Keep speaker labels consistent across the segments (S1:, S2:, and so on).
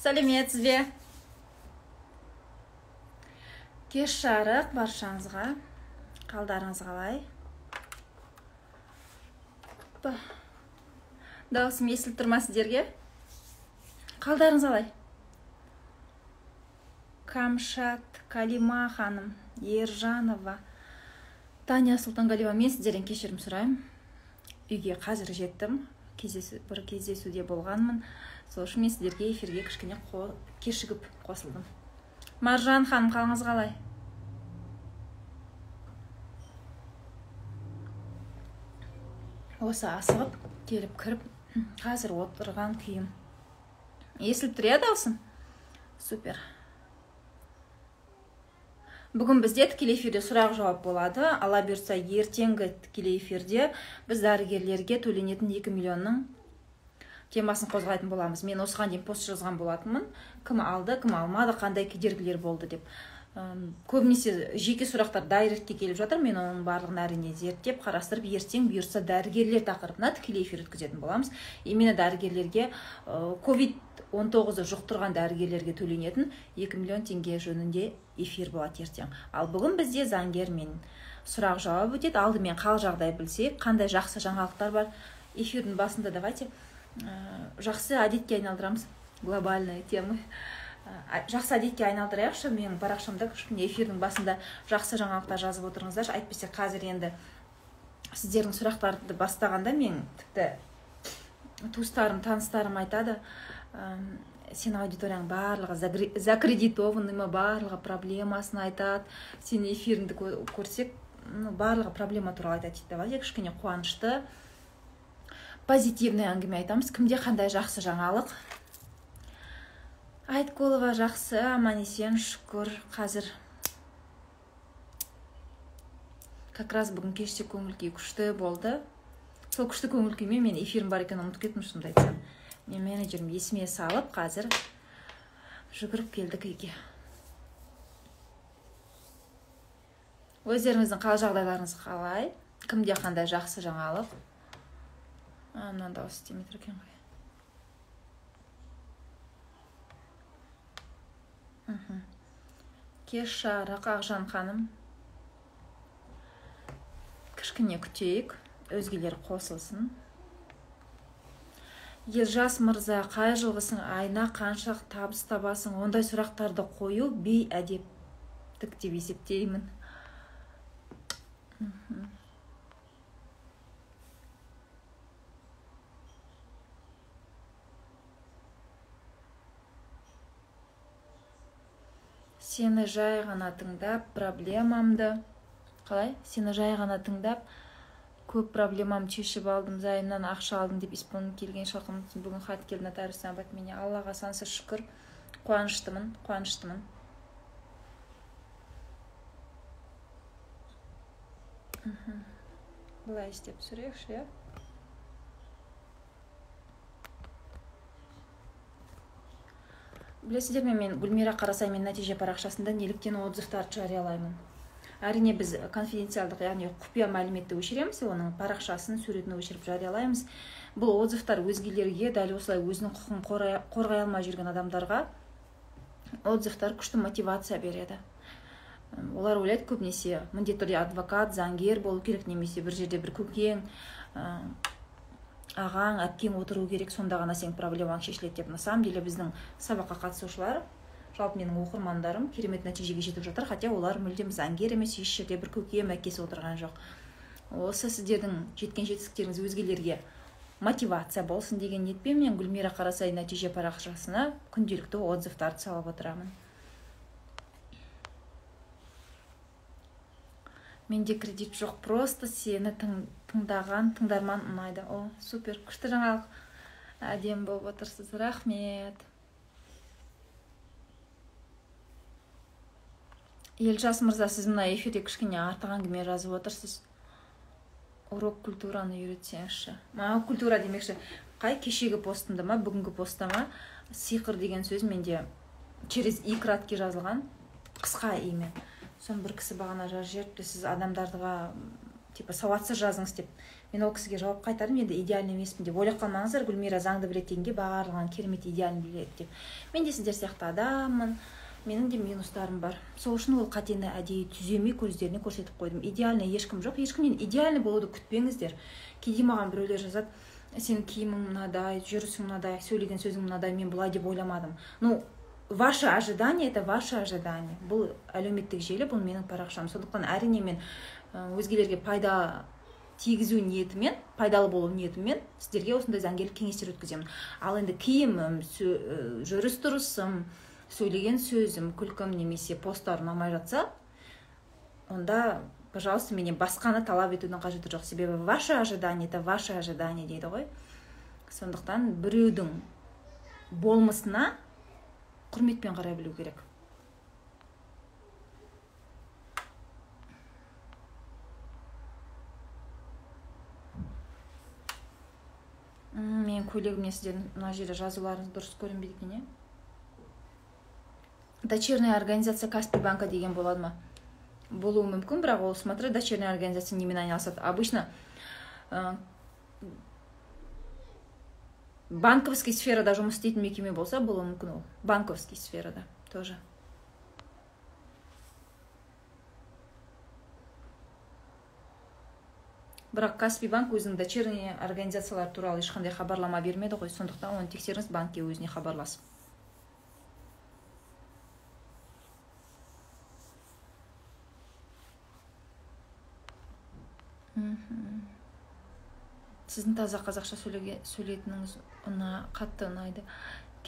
S1: Сәлеметсіз бе? Кеш жарық баршаңызға. Қалдарыңыз қалай? Дауысым естіліп тұр ма сіздерге? Қалдарыңыз қалай? Камшат, Калима ханым, Ержанова, Таня Сұлтанғалиева, мен сіздерден кешірім сұраймын. Үйге қазір жеттім. Бір кездесуде болғанмын. Сол үшін мен сіздерге эфирге кішкене кешігіп қосылдым. Маржан ханым, қалыңыз қалай? Осы асығып, келіп кіріп, қазір отырған күйім. Естіліп тұр, даусым? Супер. Бүгін бізде тікелей эфирде сұрақ жауап болады. Ала бұйыртса ертеңгі тікелей эфирде біз дәрігерлерге төленетін 2 миллионның темасын қозғайтын боламыз. Мен осыған дейін пост жазған болатынмын. Кім алды, кім алмады, қандай кедергілер болды деп. Көбінесе жеке сұрақтар дайректке келіп жатыр. Мен оның барлығын әрине зерттеп, қарастырып, ертең бұйыртса дәрігерлер тақырыбына тікелей эфир өткізетін боламыз. Именно дәрігерлерге COVID-19 жұқтырған дәрігерлерге төленетін 2 миллион теңге жөнінде эфир болады ертең. Ал бүгін бізде заңгермен сұрақ жауап өтеді. Алдымен қал жағдай білсек, қандай жақсы жаңалықтар бар. Эфирдің басында давайте жақсы әдетке айналдырамыз. Глобальная тема. Жақсы әдетке айналдырайықшы. Менің парақшамда эфирдің басында жақсы жаңалықтар жазып отырыңыздар. Әйтпесе қазір енді сіздердің сұрақтарды бастағанда мен тіпті туыстарым, таныстарым айтады, сен аудиторияң барлығы закредитованный ма, барлығы проблемасын айтады. Сен эфиріңді көрсек, барлығы проблема туралы айтады. Давайте кішкене қуанышты, позитивный әңгіме айтамыз. Кімде қандай жақсы жаңалық? Айтқолова жақсы, аман есен, шүкір. Қазір как раз бүгін кеште көңіл-күй күшті болды. Сол күшті көңіл-күймен мен эфирім бар екен ұмытып кеттім, шынымды айтсам. Мен менеджерім есіме салып, қазір жүгіріп келдік үйге. Өздеріңіздің қал жағдайларыңыз қалай? Кімде қандай жақсы жаңалық? Мынан дауыс істемей тұр екен ғой. Кеш жарық, Ақжан ханым. Кішкене күтейік, өзгелер қосылсын. Елжас мырза, қай жылғысың, айна қанша табыс табасың? Ондай сұрақтарды қою бейәдептік деп есептеймін. Сені жай ғана тыңдап, проблемамды... Қалай? Сені жай ғана тыңдап, көп проблемам шешіп алдым, зайымнан ақша алдым деп испанның келген шалқымын. Бүгін хат келді, нотариус абат мене. Аллаға сансыз шүкір, қуаныштымын. Бұлай істеп сүрекші, Білесіздер мен Гүлмира Қарасаймен нәтиже парақшасында неліктен отзывтарды жариялаймын. Әрине біз конфиденциалдық, яғни құпия мәліметті өшіреміз, оның парақшасын, суретін өшіріп жариялаймыз. Бұл отзывтар өзгелерге, дәл осылай өзінің құқын қорғай алмай жүрген адамдарға отзывтар күшті мотивация береді. Олар ойлайды көбінесе міндетті түрде адвокат, заңгер болу керек, немесе бір жерде бір көкең, ағаң, әпкең отыру керек, сонда ғана сен проблемаң шешіледі деп. На самом деле біздің сабаққа қатысушылар, жалпы менің оқырмандарым керемет нәтижеге жетіп жатыр, хотя олар мүлдем заңгер емес, еш жерде бір көкем, әкесі отырған жоқ. Осы сіздердің жеткен жетістіктеріңіз өзгелерге мотивация болсын деген ниетпен мен Гүлмира Қарасай нәтиже парақшасына күнделікті отзывтарды салып отырамын. Менде кредит жоқ, просто сені тыңдаған тыңдарман ұнайды. О, супер, күшті жаңалық. Әдем болып отырсыз, рахмет. Елжас мырза, сіз мына эфирде кішкене артық әңгіме жазып отырсыз. Урок культураны үйретсеңізші. Культура демекші, қай кешегі постымда ма, бүгінгі постта ма, сиқыр деген сөз менде через и кратке жазылған, қысқа имен. Сон бір кісі бағана жазып жіберіпті, сіз адамдарға типа сауатсыз жазыңыз деп. Мен ол кісіге жауап қайтардым, енді идеальный емеспін деп. Ойлап қалмаңыздар, Гүлмира заңды біледі дегенге барлығын керемет идеальный біледі деп. Мен де сіздер сияқты адаммын, менің де минустарым бар. Сол үшін ол қатені әдейі түземей көздеріне көрсетіп қойдым. Идеальный ешкім жоқ, ешкімнен идеальный болуды күтпеңіздер. Кейде маған біреулер жазады, сенің киімің мынадай, жүрісің мынадай, сөйлеген сөзің мынадай, мен бұлай деп ойламадым. Ну, ваше ожидание — это ваше ожидание. Бұл әлеуметтік желі, бұл менің парақшам. Сондықтан әрине мен өзгелерге пайда тигізу ниетімен, пайдалы болу ниетімен сіздерге осындай заңгерлік кеңестер өткіземін. Ал енді киімім, жүріс тұрысым, сөйлеген сөзім, күлкім немесе посттар ұнамай жатса, онда, пожалуйста, менен басқаны талап етудің қажеті жоқ. Себебі ваше ожидание — это ваше ожидание дейді ғой. Сондықтан біреудің болмысына құрметпен қарай білу керек. Мен көйлегімнен сіздердің мына жерде жазуларыңыз дұрыс көрінбейді екен, не? Дочерняя организация Каспий банка деген болады ма? Болуы мүмкін, бірақ ол, смотри, дочерняя организация немен айналысады. Обычно банковский сферада жұмыс істейтін мекеме болса, болуы мүмкін ол. Банковский сферада тоже. Бірақ Каспий банк өзінің дочерний организациялар туралы ешқандай хабарлама бермеді ғой, сондықтан оны тексеріңіз, банкке өзіне хабарласып. Сіздің таза қазақша сөйлейтініңіз қатты ұнайды.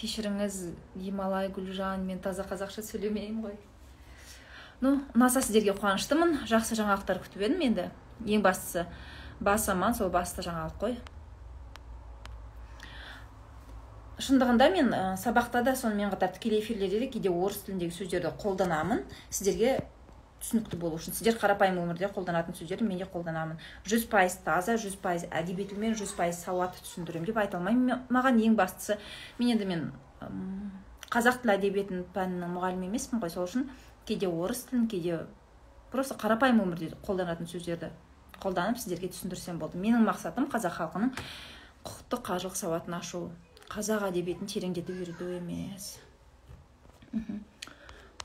S1: Кешіріңіз, Гималай Гүлжан, мен таза қазақша сөйлемеймін ғой. Ну, ұнаса сіздерге қуаныштымын. Жақсы жаңалықтар күтіп едім енді. Ең бастысы бас аман, сол басты жаңалық қой. Шындығында мен сабақта да сонымен қатар тікелей эфирлерде кейде орыс тіліндегі сөздерді қолданамын. Сіздерге түсінікті болу үшін. Сіздер қарапайым өмірде қолданатын сөздерді мен де қолданамын. 100% таза, 100% әдеби тілмен, 100% сауатты түсіндіремін деп айта алмаймын. Маған ең бастысы, мен қазақ тілі әдебиетінің пәнінің мұғалімі емеспін ғой, сол үшін кейде орыс тілін, кейде просто қарапайым өмірде қолданатын сөздерді қолданып сіздерге түсіндірсем болды. Менің мақсатым қазақ халқының құқықтық қаржылық сауатын ашу, қазақ әдебиетін тереңдетіп үйрету емес.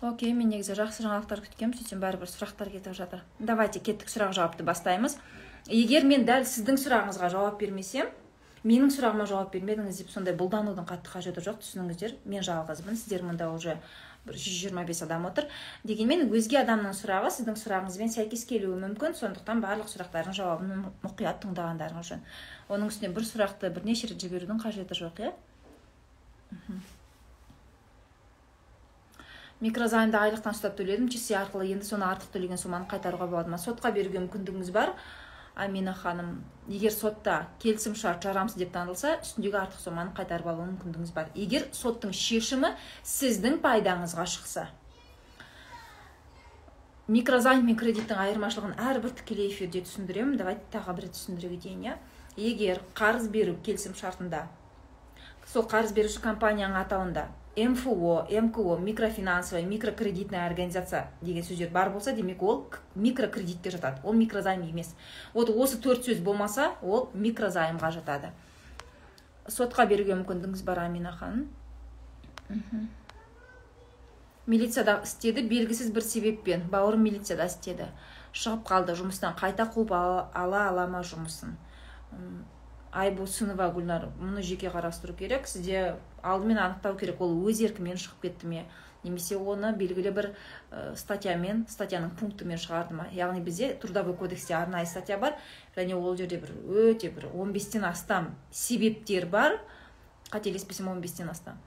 S1: Окей, мен негізі жақсы жаңалықтар күткем, сөйтсем бәрібір сұрақтар кетіп жатыр. Давайте кеттік, сұрақ жауапты бастаймыз. Егер мен дәл сіздің сұрағыңызға жауап бермесем, менің сұрағыма жауап бермедіңіз деп сондай бұлданудың қатты қажеті жоқ, түсініңіздер. Мен жалғызбын, сіздер мұнда уже 125 адам отыр. Дегенмен өзге адамның сұрағы сіздің сұрағыңызбен сәйкес келуі мүмкін, сондықтан барлық сұрақтардың жауабын мұқият тыңдағандарыңыз жөн. Оның үстіне бір сұрақты бірнеше рет жіберудің қажеті жоқ, иә? Микрозаймды айлықтан ұстап төледім, чеси арқылы енді соны артық төлеген соманы қайтаруға болады ма? Сотқа беруге мүмкіндігіңіз бар, Амина ханым. Егер сотта келісім шарт жарамсыз деп танылса, үстіндегі артық соманы қайтарып алу мүмкіндігіңіз бар. Егер соттың шешімі сіздің пайдаңызға шықса. Микрозайм мен кредиттің айырмашылығын әрбір тікелей эфирде түсіндіремін. Давайте тағы бір түсіндіре кетейін, иә? Егер қарыз беру келісім шартында, сол қарыз беруші компанияның атауында МФО, МКО, микрофинансовая, микрокредитная организация деген сөздер бар болса, демек ол микрокредитке жатады. Ол микрозайм емес. Осы 4 сөз болмаса, ол микрозаймға жатады. Сотқа беруге мүмкіндігіңіз бар, Амина ханым. Милицияда істеді, белгісіз бір себеппен. Бауырым милицияда істеді. Шығып қалды, жұмыстан қайта қуып ала жұмысын. Айбусынова Гүлнар, мұны жеке қарастыру керек. Сізде алдымен анықтау керек, ол өз еркімен шығып кетті ме, немесе оны белгілі бір статьяның пунктімен шығарды ма. Яғни бізде Трудовой кодексте арнайы статья бар, және ол жерде өте 15-тен астам себептер бар, қателеспесем 15-тен астам.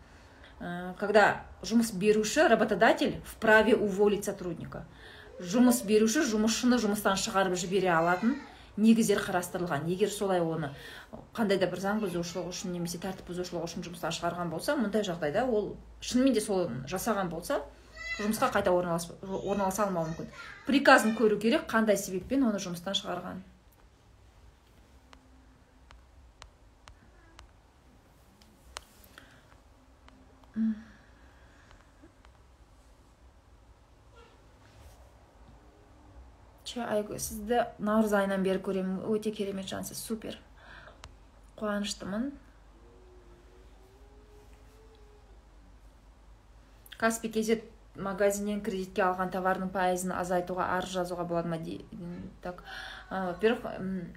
S1: Когда жұмыс беруші, работодатель вправе уволить сотрудника. Жұмыс беруші жұмысшыны жұмыстан шығарып жібере алатын негіздер қарастырылған. Егер солай оны қандай да бір заң бұзушылық үшін немесе тәртіп бұзушылық үшін жұмыстан шығарған болса, мұндай жағдайда ол шынымен де сол жасаған болса, жұмысқа қайта орналаса алмауы мүмкін. Приказын көру керек, қандай себеппен оны жұмыстан шығарған. вообще Айгүл, сізді наурыз айынан бері көремін, өте керемет жансыз, супер, қуаныштымын. Каспий KZ магазиннен кредитке алған товардың пайызын азайтуға арыз жазуға болады ма дейін. Так, во-первых,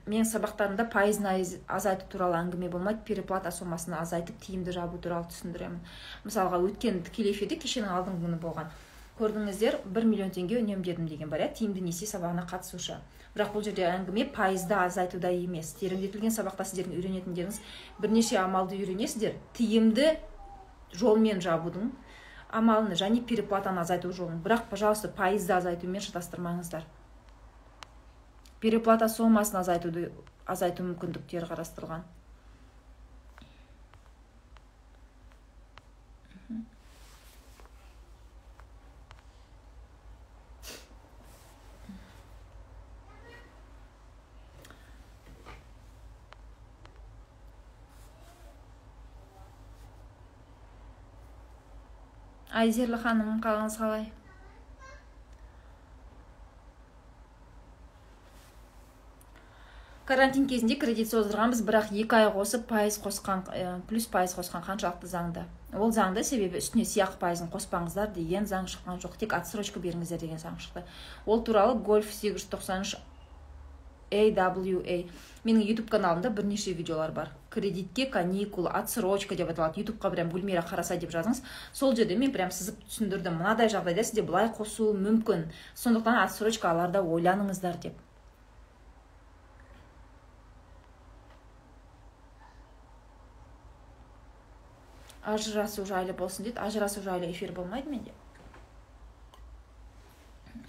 S1: мен сабақтарымда пайызын азайту туралы әңгіме болмайды, переплата сомасын азайтып тиімді жабу туралы түсіндіремін. Мысалға, өткен тікелей эфирде кешенің алдыңғы күні болған. Көрдіңіздер, 1 миллион теңге үнемдедім деген бар, тиімді несие сабағына қатысушы. Бірақ бұл жерде әңгіме пайызды азайтуда емес. Тереңдетілген сабақта сіздердің үйренетіндеріңіз бірнеше амалды үйренесіздер. Тиімді жолмен жабудың амалыны және переплатаны азайту жолын. Бірақ, пожалуйста, пайызды азайтумен шатастырмаңыздар. Переплата сомасын азайту мүмкіндіктері қарастырылған. Айзерлі ханым, қалыңыз қалай? Карантин кезінде кредит создырғанбыз, бірақ 2 ай қосып плюс пайыз қосқан қаншалықты заңды. Ол заңды, себебі үстіне сыйақы пайызын қоспаңыздар деген заң шыққан жоқ, тек отсрочка беріңіздер деген заң шықты. Ол туралы Golf 893 AWA. Менің YouTube каналымда бірнеше видеолар бар. Кредитке каникул, отсрочка деп аталады. YouTube-қа прям Гүлмира қараса деп жазыңыз. Сол жерде мен прям сызып түсіндірдім. Мынадай жағдайда сізде былай қосуы мүмкін. Сондықтан отсрочка аларда ойланыңыздар деп. Ажырасу жайлы болсын дейді. Ажырасу жайлы эфир болмайды менде.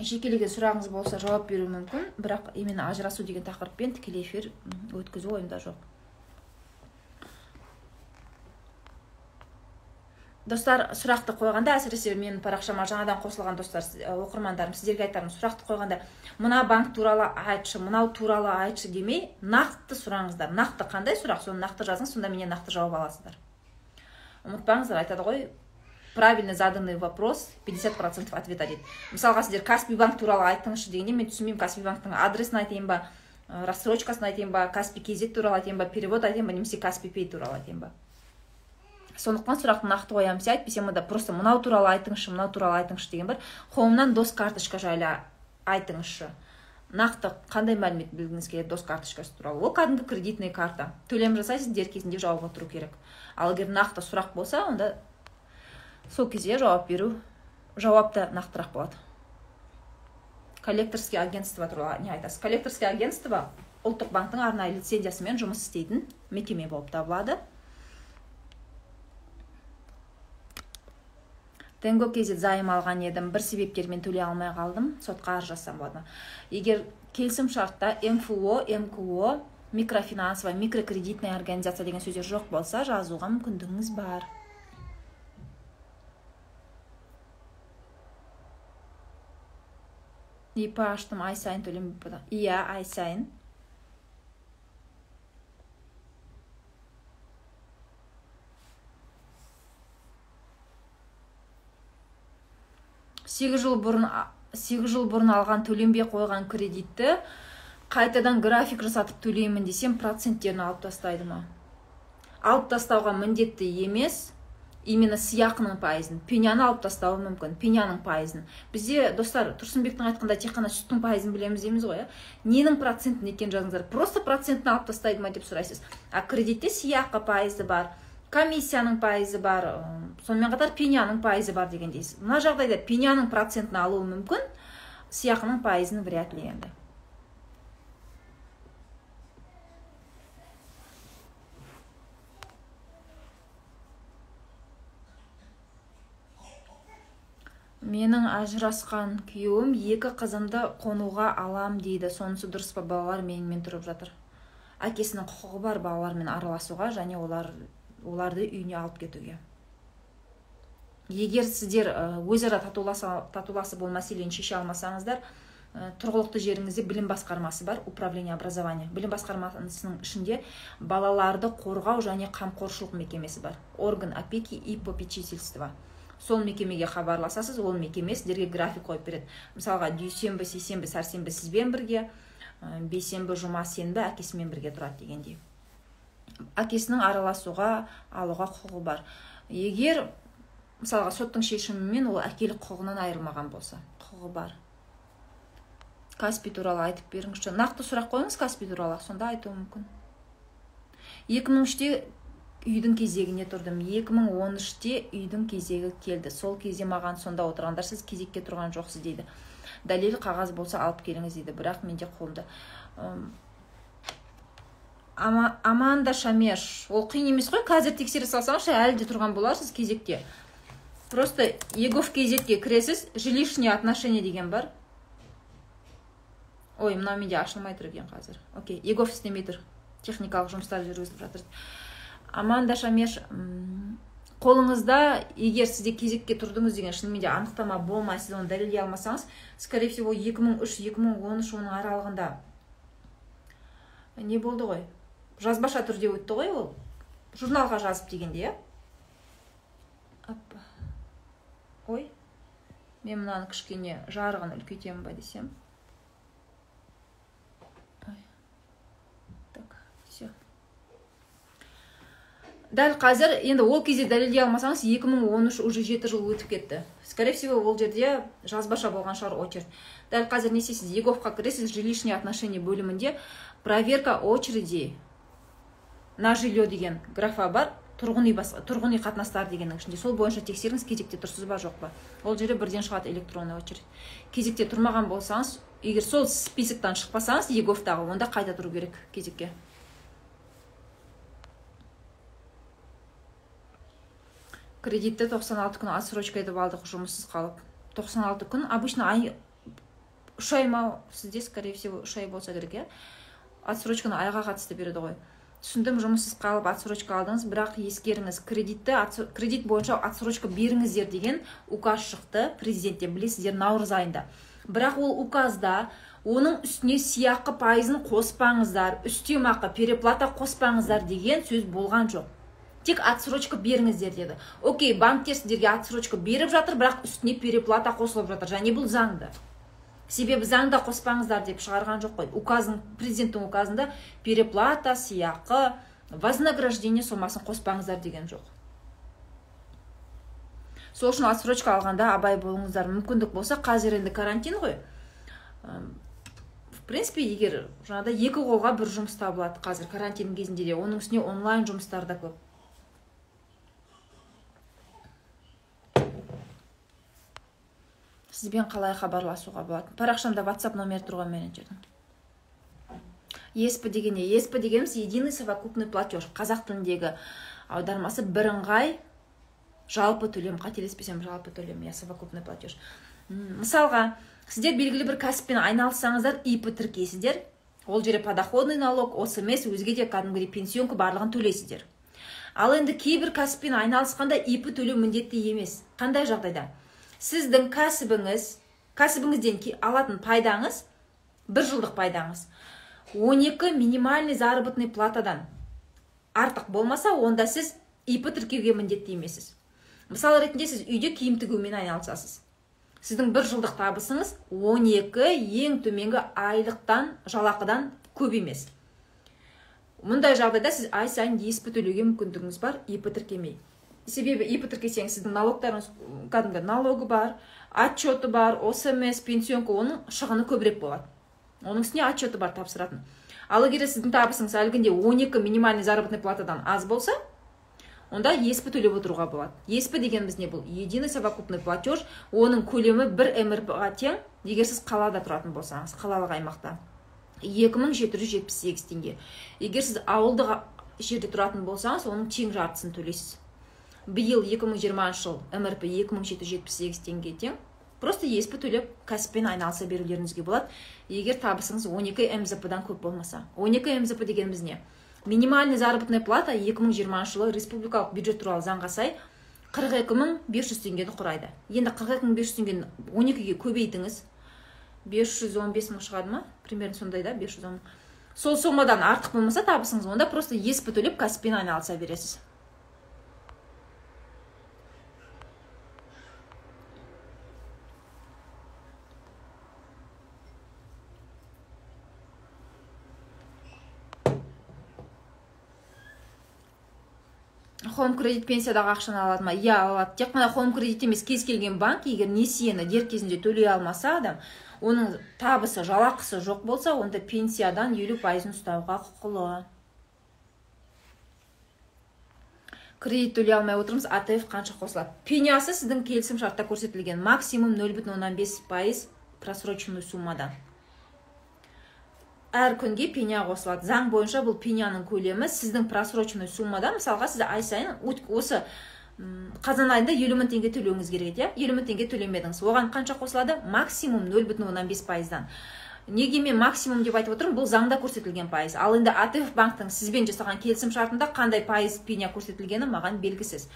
S1: Жекелеген сұрағыңыз болса жауап беру мүмкін, бірақ именно ажырасу деген тақырыппен тікелей эфир өткізу ойымда жоқ. Достар, сұрақты қойғанда, әсіресе менің парақшама жаңадан қосылған достар, оқырмандарым, сіздерге айтарым, сұрақты қойғанда, мына банк туралы айтшы, мынау туралы айтшы демей, нақты сұраңыздар. Нақты қандай сұрақ, соны нақты жазыңыз, сонда менен нақты жауап аласыздар. Ұмытпаңыздар, айтады ғой, правильно заданный вопрос 50% ответа дейді. Мысалға сіздер Каспий банк туралы айтыңызшы дегенде, мен түсінбеймін, Каспий банктың адресын айтайын ба, рассрочкасын айтайын ба, Каспий KZ туралы айтайын ба, перевод айтайын ба, немесе Каспий Pay туралы айтайын ба. Сондықтан сұрақты нақты қоямын, айтпесем онда просто мынау туралы айтыңызшы, мынау туралы айтыңызшы деген бар. Қолымнан дос карточка жайлы айтыңызшы. Нақты қандай мәлімет білгіңіз келеді дос карточкасы туралы? Ол кәдімгі кредитный карта. Төлем жасайсыз, дер кезінде жауап отыру керек. Ал егер нақты сұрақ болса, онда сол кезде жауап беру, жауапты нақтырақ болады. Коллекторский агентство туралы не айтасыз? Коллекторский агентство ұлттық банктың арнайы лицензиясымен жұмыс істейтін мекеме болып табылады. Тенго KZ зайым алған едім, бір себептермен төлей алмай қалдым, сотқа арыз жазсам болады. Егер келісім шартта МФО, МКО, микрофинансовая, микрокредитная организация деген сөздер жоқ болса, жазуға мүмкіндігіңіз бар. ИП аштым, ай сайын төлем. Иә, ай сайын. Сегіз жыл бұрын алған төленбей қойған кредитті қайтадан график жасатып төлеймін десем, проценттерін алып тастайды ма? Алып тастауға міндетті емес, именно сыйақының пайызын, пеняны алып тастауы мүмкін, пеняның пайызын. Бізде, достар, Тұрсынбектің айтқанда тек қана сүттің пайызын білеміз дейміз ғой, ненің процентін екен жазыңыздар. Просто процентін алып тастайды ма деп сұрайсыз. А кредитте сыйақы пайызы бар, комиссияның пайызы бар, сонымен қатар пеняның пайызы бар дегендейсіз. Мына жағдайда пеняның процентін алуы мүмкін, сыйақының пайызын вряд ли енді. Менің ажырасқан күйеуім 2 қызымды қонуға алам дейді. Сонысы дұрыс па? Балалар менімен тұрып жатыр. Әкесінің құқығы бар балалармен араласуға және оларды үйіне алып кетуге. Егер сіздер өзара татуласы бұл мәселені шеше алмасаңыздар, тұрғылықты жеріңізде білім басқармасы бар, управление образования. Білім басқармасының ішінде балаларды қорғау және қамқоршылық мекемесі бар. Орган опеки и попечительства. сол мекемеге хабарласасыз, ол мекеме сіздерге график қойып береді. Мысалға дүйсенбі, сейсенбі, сәрсенбі сізбен бірге, бейсенбі, жұма, сенбі әкесімен бірге тұрады дегендей. Әкесінің араласуға, алуға құқығы бар. Егер мысалға соттың шешімімен ол әкелік құқығынан айырылмаған болса, құқығы бар. Каспий туралы айтып беріңізші. Нақты сұрақ қойыңыз Каспий туралы, сонда айтуы мүмкін. 2003-те үйдің кезегіне тұрдым. 2013-те үйдің кезегі келді. Сол кезде маған сонда отырғандар сіз кезекке тұрған жоқсыз дейді. Дәлел қағаз болса алып келіңіз дейді. Бірақ менде қолымда. Аманда Шамеш. Ол қиын емес қой. Қазір тексере салсаңызшы, әлі де тұрған боларсыз кезекте. Просто егов кезетке кіресіз, жилищные отношения деген бар. Ой, мынау менде ашылмай тұр екен қазір. Окей, егов істемей тұр. Техникалық жұмыстар жүргізіліп жатыр. Аманда Шамеш, қолыңызда егер сізде кезекке тұрдыңыз деген шынымен де анықтама болмай, сіз оны дәлелдей алмасаңыз, скорее всего 2003-2013 оның аралығында не болды ғой? Жазбаша түрде өтті ғой ол. Журналға жазып дегенде, ой, мен мынаны кішкене жарығын үлкейтемін ба десем. Дәл қазір, енді ол кезде дәлелдей алмасаңыз, 2013 уже 7 жыл өтіп кетті. Скорее всего, ол жерде жазбаша болған шығар очередь. Дәл қазір не істейсіз, Еговқа кіресіз, жилищные отношения бөлімінде проверка очереди на жилье деген графа бар, тұрғын үй қатынастар дегеннің ішінде. Сол бойынша тексеріңіз, кезекте тұрсыз ба, жоқ па. Ол жерде бірден шығады электронный очередь. Кезекте тұрмаған болсаңыз, егер сол списоктан шықпасаңыз, Еговтағы, онда қайта тұру керек кезекке. Кредитті 96 күн отсрочка етіп алдық, жұмыссыз қалып. 96 күн, обычно ай, 3 ай ма, сізде, скорее всего, 3 ай болса керек, отсрочканы айға қатысты береді ғой. Түсіндім, жұмыссыз қалып, отсрочка алдыңыз, бірақ ескеріңіз, кредит бойынша отсрочка беріңіздер деген указ шықты президенттен, білесіздер, наурыз айында. Бірақ ол указда оның үстіне сыйақы пайызын қоспаңыздар, үстемақы, переплата қоспаңыздар деген сөз болған жоқ. Тек отсрочка беріңіздер деді. Окей, банктер сіздерге отсрочка беріп жатыр, бірақ үстіне переплата қосылып жатыр. Және бұл заңды. Себебі заңда қоспаңыздар деп шығарған жоқ қой. Президенттің указында переплата, сыйақы, вознаграждение сомасын қоспаңыздар деген жоқ. Сол үшін отсрочка алғанда абай болыңыздар. Мүмкіндік болса, қазір енді карантин ғой. В принципе, егер жаңада 2 қолға бір жұмыс табылады қазір карантин кезінде де, оның үстіне онлайн жұмыстар да көп. Сізбен қалай хабарласуға болады? Парақшамда WhatsApp номер тұрған менеджердің. ЕСП дегенде, ЕСП дегеніміз единый совокупный платеж. Қазақ тіліндегі аудармасы бірыңғай жалпы төлем, қателеспесем жалпы төлем, я совокупный платеж. Мысалға, сіздер белгілі бір кәсіппен айналыссаңыздар, ИП тіркейсіздер. Ол жерде подоходный налог, ОСМС, өзге де кәдімгідей пенсионка барлығын төлейсіздер. Ал енді кейбір кәсіппен айналысқанда ИП төлеу міндетті емес. Қандай жағдайда? Сіздің кәсібіңізден алатын пайдаңыз, 1 жылдық пайдаңыз, 12 минимальный заработный платадан артық болмаса, онда сіз ИП тіркеуге міндетті емессіз. Мысалы ретінде сіз үйде киім тігумен айналысасыз. Сіздің 1 жылдық табысыңыз 12 ең төменгі айлықтан, жалақыдан көп емес. Мұндай жағдайда сіз ай сайын ЕСП төлеуге мүмкіндігіңіз бар, ИП тіркемей. Себебі ИП тіркесеңіз, сіздің налогтарыңыз, кәдімгі налогы бар, отчеты бар, ОСМС, пенсионка, оның шығыны көбірек болады. Оның үстіне отчеты бар тапсыратын. Ал егер сіздің табысыңыз әлгінде 12 минимальный заработный платадан аз болса, онда ЕСП төлеп отыруға болады. ЕСП дегеніміз не бұл? Единый совокупный платеж, оның көлемі 1 МРП-ға тең, егер сіз қалада тұратын болсаңыз, қалалық аймақта. 2778 теңге. Егер сіз ауылдық жерде тұратын болсаңыз, оның тең жартысын төлейсіз. Биыл 2020 жыл МРП 2778 теңге тең. Просто ЕСП төлеп кәсіппен айналыса берулеріңізге болады, егер табысыңыз 12 МЗП-дан көп болмаса. 12 МЗП дегеніміз не? Минимальный заработная плата 2020 жылы республикалық бюджет туралы заңға сай 42500 теңгені құрайды. Енді 42500 теңгені 12-ге көбейтіңіз. 515 мың шығады ма? Примерно сондай да, 510 мың. Сол сомадан артық болмаса табысыңыз, онда просто ЕСП төлеп кәсіппен айналыса бересіз. Home кредит пенсиядағы ақшаны алады ма? Иә, алады. Тек қана home кредит емес, кез келген банк егер несиені дер кезінде төлей алмаса адам, оның табысы, жалақысы жоқ болса, онда пенсиядан 50%-ын ұстауға құқылы. Кредит төлей алмай отырмыз, АТФ қанша қосылады? Пенясы сіздің келісім шартта көрсетілген максимум 0,15% просроченный суммадан. Әр күнге пеня қосылады. Заң бойынша бұл пеняның көлемі сіздің просроченный суммадан, мысалға сіз ай сайын осы қазан айында 50 мың теңге төлеуіңіз керек еді, 50 мың теңге төлемедіңіз. Оған қанша қосылады? Максимум 0,15%-дан. Неге мен максимум деп айтып отырмын? Бұл заңда көрсетілген пайыз. Ал енді АТФ банктың сізбен жасаған келісім шартында қандай пайыз пеня көрсетілгені маған белгісіз.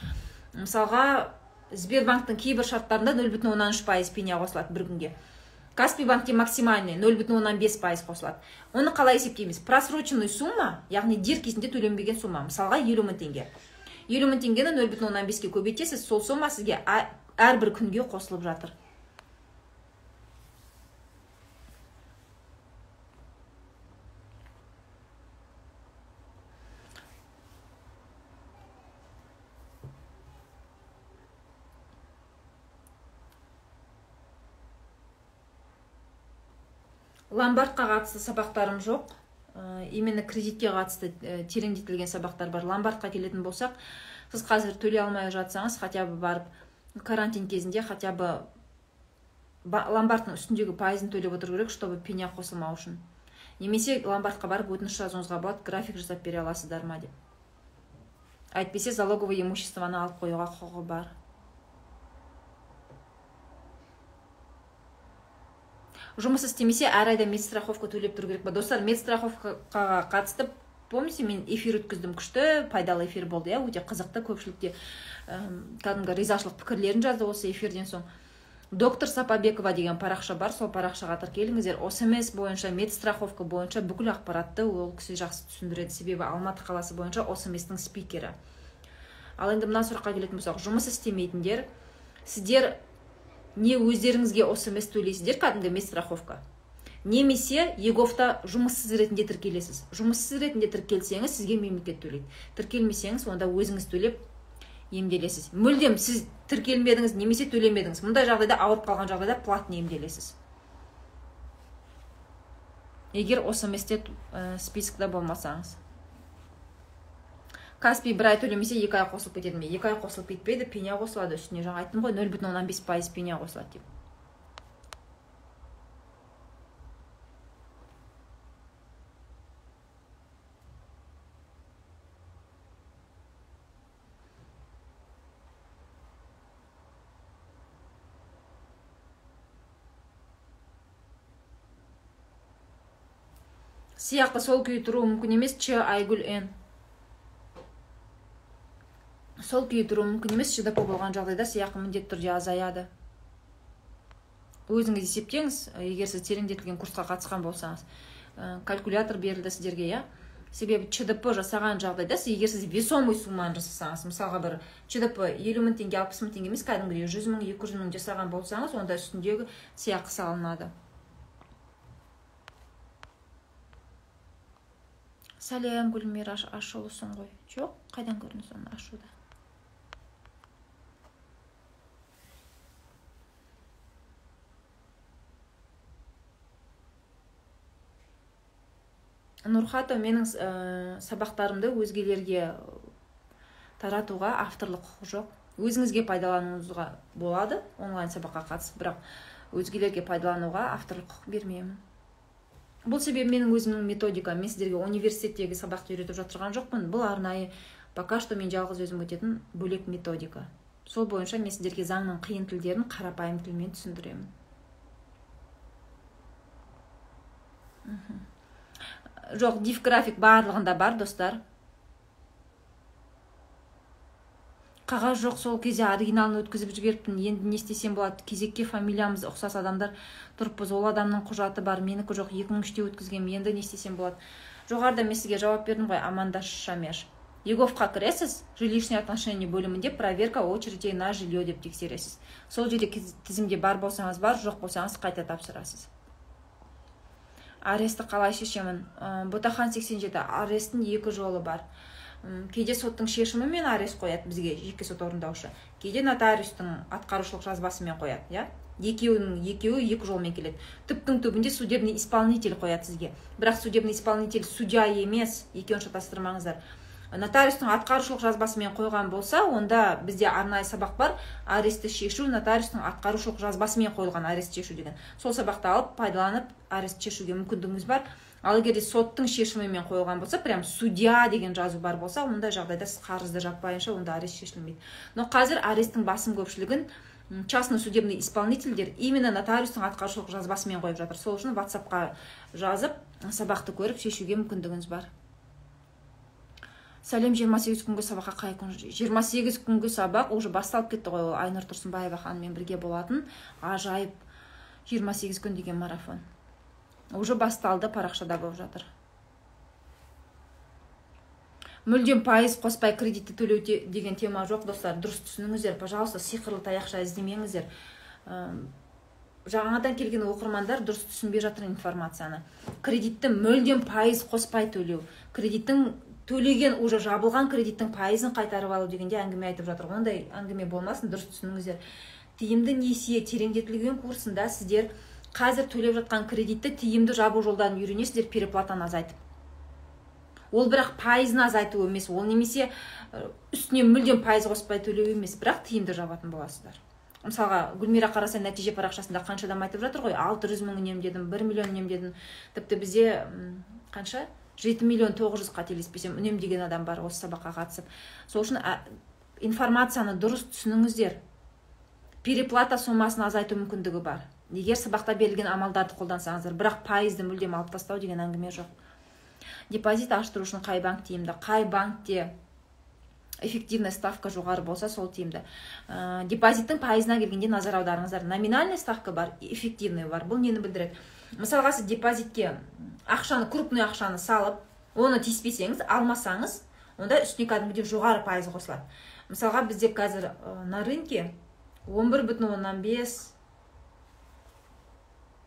S1: Мысалға, Сбербанктың кейбір шарттарында 0,13% пеня қосылады бір күнге. Каспий банкте максимальный 0,15% қосылады. Оны қалай есептейміз? Просроченный сумма, яғни дер кезінде төленбеген сумма. Мысалға 50 мың теңге. 50 мың теңгені 0,15-ке көбейтесіз, сол сумма сізге әрбір күнге қосылып жатыр. Ломбардқа қатысты сабақтарым жоқ. Именно кредитке қатысты тереңдетілген сабақтар бар. Ломбардқа келетін болсақ, сіз қазір төлей алмай жатсаңыз, хотя бы барып карантин кезінде хотя бы ломбардтың үстіндегі пайызын төлеп отыру керек, чтобы пеня қосылмау үшін. Немесе ломбардқа барып өтініш жазуыңызға болады, график жасап бере аласыздар ма деп. Әйтпесе залоговое имуществоны алып қоюға құқығы бар. Жұмыс істемесе әр айда медстраховка төлеп тұру керек па? Достар, медстраховкаға қатысты, помните, мен эфир өткіздім, күшті, пайдалы эфир болды, өте қызықты, көпшілікте кәдімгі ризашылық пікірлерін жазды осы эфирден соң. Доктор Сапабекова деген парақша бар, сол парақшаға тіркеліңіздер. ОСМС бойынша, медстраховка бойынша бүкіл ақпаратты ол кісі жақсы түсіндіреді, себебі Алматы қаласы бойынша ОСМС-тің спикері. Ал енді мына сұраққа келетін болсақ, жұмыс істемейтіндер, сіздер не өздеріңізге ОСМС төлейсіздер, кәдімгі медстраховка, немесе ЕГОВта жұмыссыз ретінде тіркелесіз. Жұмыссыз ретінде тіркелсеңіз, сізге мемлекет төлейді. Тіркелмесеңіз, онда өзіңіз төлеп емделесіз. Мүлдем сіз тіркелмедіңіз, немесе төлемедіңіз. Мұндай жағдайда, ауырып қалған жағдайда платный емделесіз. Егер ОСМС-те спискіда болмасаңыз. Каспий бір ай төлемесе 2 ай қосылып кетеді ме? 2 ай қосылып кетпейді, пеня қосылады үстіне. Жаңа айттым ғой, 0,15% пеня қосылады деп. Сияқты сол күйі тұруы мүмкін емес, Ч. Айгүл Н. Сол күйі тұруы мүмкін емес, ШДП болған жағдайда сыйақы міндетті түрде азаяды. Өзіңіз есептеңіз, егер сіз тереңдетілген курсқа қатысқан болсаңыз. Калькулятор берілді сіздерге, себебі ЧДП жасаған жағдайда, егер сіз весомый сумманы жасасаңыз, мысалға бір ЧДП 50 мың теңге, 60 мың теңге емес, кәдімгідей 100 мың, 200 мың жасаған болсаңыз, онда үстіндегі сыйақы салынады. Сәлем, Гүлмир, ашылысың ғой. Жоқ, қайдан көрдіңіз оны ашуда? Нұрхата, менің сабақтарымды өзгелерге таратуға авторлық құқы жоқ. Өзіңізге пайдалануыңызға болады, онлайн сабаққа қатысып, бірақ өзгелерге пайдалануға авторлық құқы бермеймін. Бұл себебі менің өзімнің методика, мен сіздерге университеттегі сабақты үйретіп жатырған жоқпын. Бұл арнайы, пока что мен жалғыз өзім өтетін бөлек методика. Сол бойынша мен сіздерге заңның қиын тілдерін қарапайым тілмен түсіндіремін. Жоқ, дифграфик барлығында бар, достар. Қағаз жоқ, сол кезде оригиналын өткізіп жіберіппін. Енді не істесем болады? Кезекке фамилиямыз ұқсас адамдар тұрыппыз. Ол адамның құжаты бар, менікі жоқ, 2003-те өткізгем. Енді не істесем болады? Жоғарыда мен сізге жауап бердім ғой, Амандаш Шамеш. ЕГОВқа кіресіз, жилищные отношения бөлімінде проверка очереди на жилье деп тексересіз. Сол жерде тізімде бар болсаңыз бар, жоқ болсаңыз қайта тапсырасыз. Аресті қалай шешемін? Ботахан 87, аресттің 2 жолы бар. кейде соттың шешімімен арест қояды бізге жеке сот орындаушы, кейде нотариустың атқарушылық жазбасымен қояды, иә. Екеуі екі жолмен келеді. Түптің түбінде судебный исполнитель қояды сізге. Бірақ судебный исполнитель судья емес, екеуін шатастырмаңыздар. Нотариустың атқарушылық жазбасымен қойған болса, онда бізде арнайы сабақ бар, аресті шешу, нотариустың атқарушылық жазбасымен қойылған арест шешу деген. Сол сабақты алып, пайдаланып, арест шешуге мүмкіндігіңіз бар. Ал егер соттың шешімімен қойылған болса, прям судья деген жазу бар болса, ондай жағдайда сіз қарызды жаппайынша онда арест шешілмейді. Но қазір аресттің басым көпшілігін частный судебный исполнительдер именно нотариустың атқарушылық жазбасымен қойып жатыр. Сол үшін WhatsApp-қа жазып, сабақты көріп шешуге мүмкіндігіңіз бар. Сәлем, 28 күнгі сабаққа қай күн? 28 күнгі сабақ уже басталып кетті ғой, Айнұр Тұрсынбаева ханыммен бірге болатын ажайып 28 күн деген марафон. Уже басталды, парақшада болып жатыр. Мүлдем пайыз қоспай кредитті төлеу деген тема жоқ, достар. Дұрыс түсініңіздер, пожалуйста, сиқырлы таяқша іздемеңіздер. Жаңадан келген оқырмандар дұрыс түсінбей жатыр информацияны. Кредитті мүлдем пайыз қоспай төлеу. Кредиттің төлеген, уже жабылған кредиттің пайызын қайтарып алу дегенде әңгіме айтып жатыр. Ондай әңгіме болмасын, дұрыс түсініңіздер. Тиімді несие тереңдетілген курсында сіздер қазір төлеп жатқан кредитті тиімді жабу жолдарын үйренесіздер, переплатаны азайтып. Ол бірақ пайызын азайту емес, ол немесе үстіне мүлдем пайыз қоспай төлеу емес, бірақ тиімді жабатын боласыздар. Мысалға, Гүлмира Қарасай нәтиже парақшасында қанша адам айтып жатыр ғой, 600 мың үнемдедім, 1 миллион үнемдедім. Тіпті бізде қанша? 7 миллион 900 қателеспесем үнемдеген адам бар осы сабаққа қатысып. Сол үшін информацияны дұрыс түсініңіздер. Переплата сомасын азайту мүмкіндігі бар. Егер сабақта берілген амалдарды қолдансаңыздар, бірақ пайызды мүлдем алып тастау деген әңгіме жоқ. Депозит аштыру үшін қай банк тиімді? Қай банкте эффективная ставка жоғары болса, сол тиімді. Депозиттің пайызына келгенде назар аударыңыздар. Номинальный ставка бар, эффективный бар. Бұл нені білдіреді? Мысалға, сіз депозитке ақшаны, крупный ақшаны салып, оны тиіспесеңіз, алмасаңыз, онда үстіне кәдімгідей жоғары пайыз қосылады. Мысалға, бізде қазір на рынке 11,5,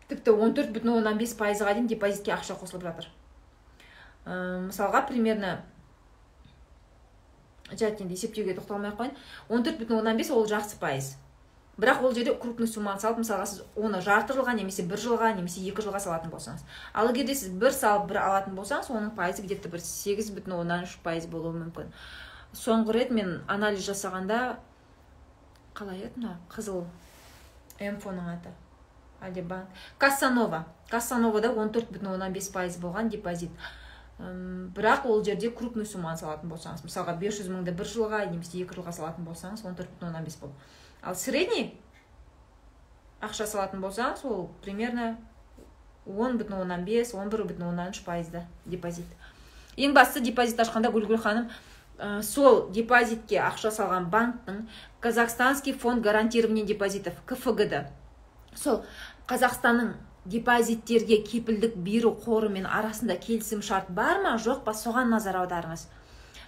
S1: тіпті 14,5 пайызға дейін депозитке ақша қосылып жатыр. Мысалға, примерно жәтінде есептеуге тоқталмай қойын, 14,5 ол жақсы пайыз. Бірақ ол жерде крупный сумманы салып, мысалға, сіз оны жарты жылға, немесе 1 жылға, немесе 2 жылға салатын болсаңыз. Ал егерде сіз 1 салып 1 алатын болсаңыз, оның пайызы где-то 8,3% болуы мүмкін. Соңғы рет мен анализ жасағанда, қалай еді, қызыл М-фоның аты, әлде банк, Кассановада 14,5% болған депозит. Бірақ ол жерде крупный сумманы салатын болсаңыз, мысалға 500 мыңды 1 жылға, немесе 2 жылға салатын болсаңыз, 14,5 болды. Ал средний ақша салатын болсаңыз, ол примерно 10,5-11,3% депозит. Ең бастысы депозит ашқанда Гүлгүл ханым, сол депозитке ақша салған банктың Казахстанский фонд гарантирования депозитов, КФГ-ді. Сол Қазақстанның депозиттерге кепілдік беру қорымен арасында келісім шарт бар ма, жоқ па, соған назар аударыңыз.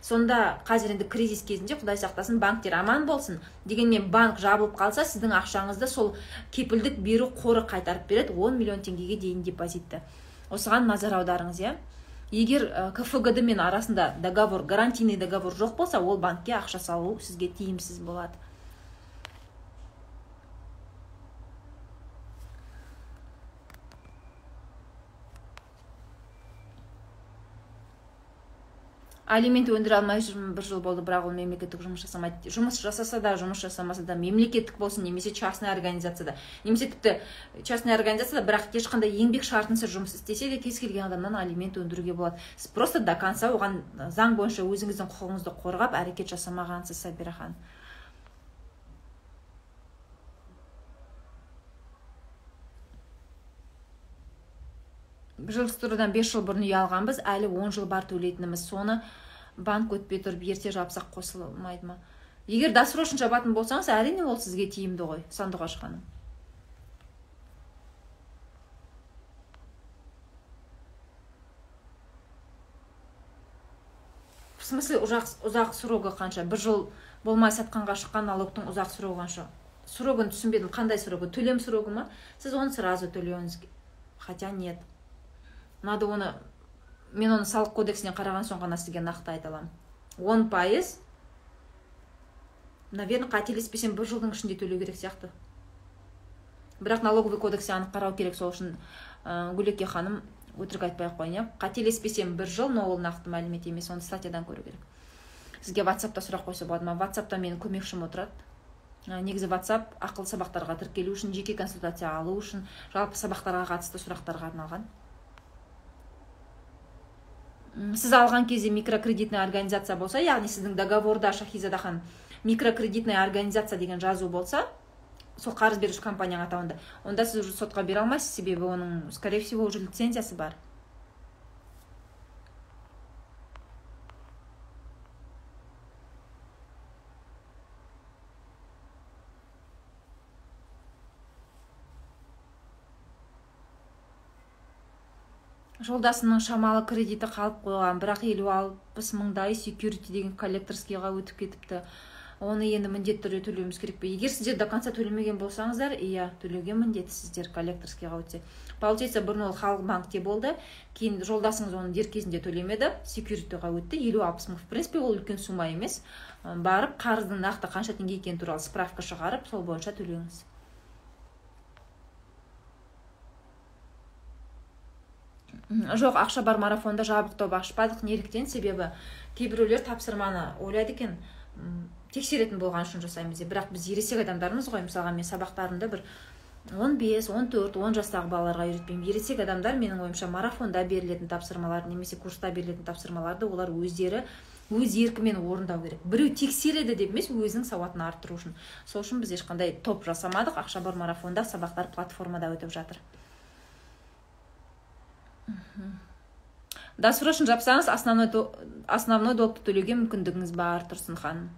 S1: Сонда қазір енді кризис кезінде, Құдай сақтасын, банктер аман болсын. Дегенмен банк жабылып қалса, сіздің ақшаңызды сол кепілдік беру қоры қайтарып береді, 10 миллион теңгеге дейін депозитті. Осыған назар аударыңыз, иә. Егер КФГ мен арасында договор, гарантийный договор жоқ болса, ол банкке ақша салу сізге тиімсіз болады. Алимент өндіре алмай жүрмін, 1 жыл болды, бірақ ол мемлекеттік жұмыс жасамайды. Жұмыс жасаса да, жұмыс жасамаса да, мемлекеттік болсын, немесе частный организацияда. Немесе тіпті частный организацияда, бірақ ешқандай еңбек шартынсыз жұмыс істесе де, кез келген адамнан алимент өндіруге болады. Сіз просто до конца оған заң бойынша өзіңіздің құқығыңызды қорғап, әрекет жасамағансыз, Сабира ханым. Жылыстырудан 5 жыл бұрын үй алғанбыз, әлі 10 жыл бар төлейтініміз. Соны банк өтпей тұрып ерте жапсақ қосылмайды ма? Егер досрочно жабатын болсаңыз, әрине ол сізге тиімді ғой, Сандуғаш ханым. В смысле, ұзақ сроғы қанша? 1 жыл болмай сатқанға шыққан налогтың ұзақ сроғы қанша? Срогын түсінбедім, қандай срогы? Төлем срогы ма? Сіз оны сразу төлеуіңіз. Хотя нет. Надо оны, мен оны салық кодексіне қараған соң ғана сізге нақты айта аламын. 10%, наверное, қателеспесем 1 жылдың ішінде төлеу керек сияқты. Бірақ налоговый кодексте анық қарау керек, сол үшін Гүлеке ханым өтірік айтпай қойын. Қателеспесем 1 жыл, но ол нақты мәлімет емес, оны статьядан көру керек. Сізге WhatsApp-та сұрақ қойса болады ма? WhatsApp-та менің көмекшім отырады. Негізі WhatsApp ақылы сабақтарға тіркелу үшін, жеке консультация алу үшін, жалпы сабақтарға қатысты сұрақтарға арналған. Сіз алған кезде микрокредитная организация болса, яғни сіздің договорда Шахизадахан микрокредитная организация деген жазу болса, сол қарыз беруші компанияның атауында, онда сіз уже сотқа бере алмайсыз, себебі оның, скорее всего, уже лицензиясы бар. Жолдасының шамалы кредиті қалып қойған, бірақ 50-60 мыңдай security деген коллекторскийға өтіп кетіпті. Оны енді міндетті түрде төлеуіміз керек пе? Егер сіздер до конца төлемеген болсаңыздар, иә, төлеуге міндеттісіздер коллекторскийға өтсе. Получается, бұрын ол халық банкте болды, кейін жолдасыңыз оны дер кезінде төлемеді, securityға өтті, 50-60 мың. В принципе, ол үлкен сума емес. Барып, қарыздың нақты қанша теңге екені туралы справка шығарып, сол бойынша төлеңіз. Жоқ, ақша бар марафонда жабық топ ашпадық. Неліктен? Себебі кейбіреулер тапсырманы ойлайды екен, тексеретін болған үшін жасаймыз. Бірақ біз ересек адамдармыз ғой, мысалға мен сабақтарымда бір 15, 14, 10 жастағы балаларға үйретпеймін. Ересек адамдар менің ойымша марафонда берілетін тапсырмалар немесе курста берілетін тапсырмаларды олар өздері өз еркімен орындау керек. Біреу тексереді деп емес, өзінің сауатын арттыру үшін. Сол үшін біз ешқандай топ жасамадық. Ақша бар марафонда сабақтар платформада өтіп жатыр. Досрочно жапсаңыз, основной долгты төлеуге мүмкіндігіңіз бар, Тұрсын ханым.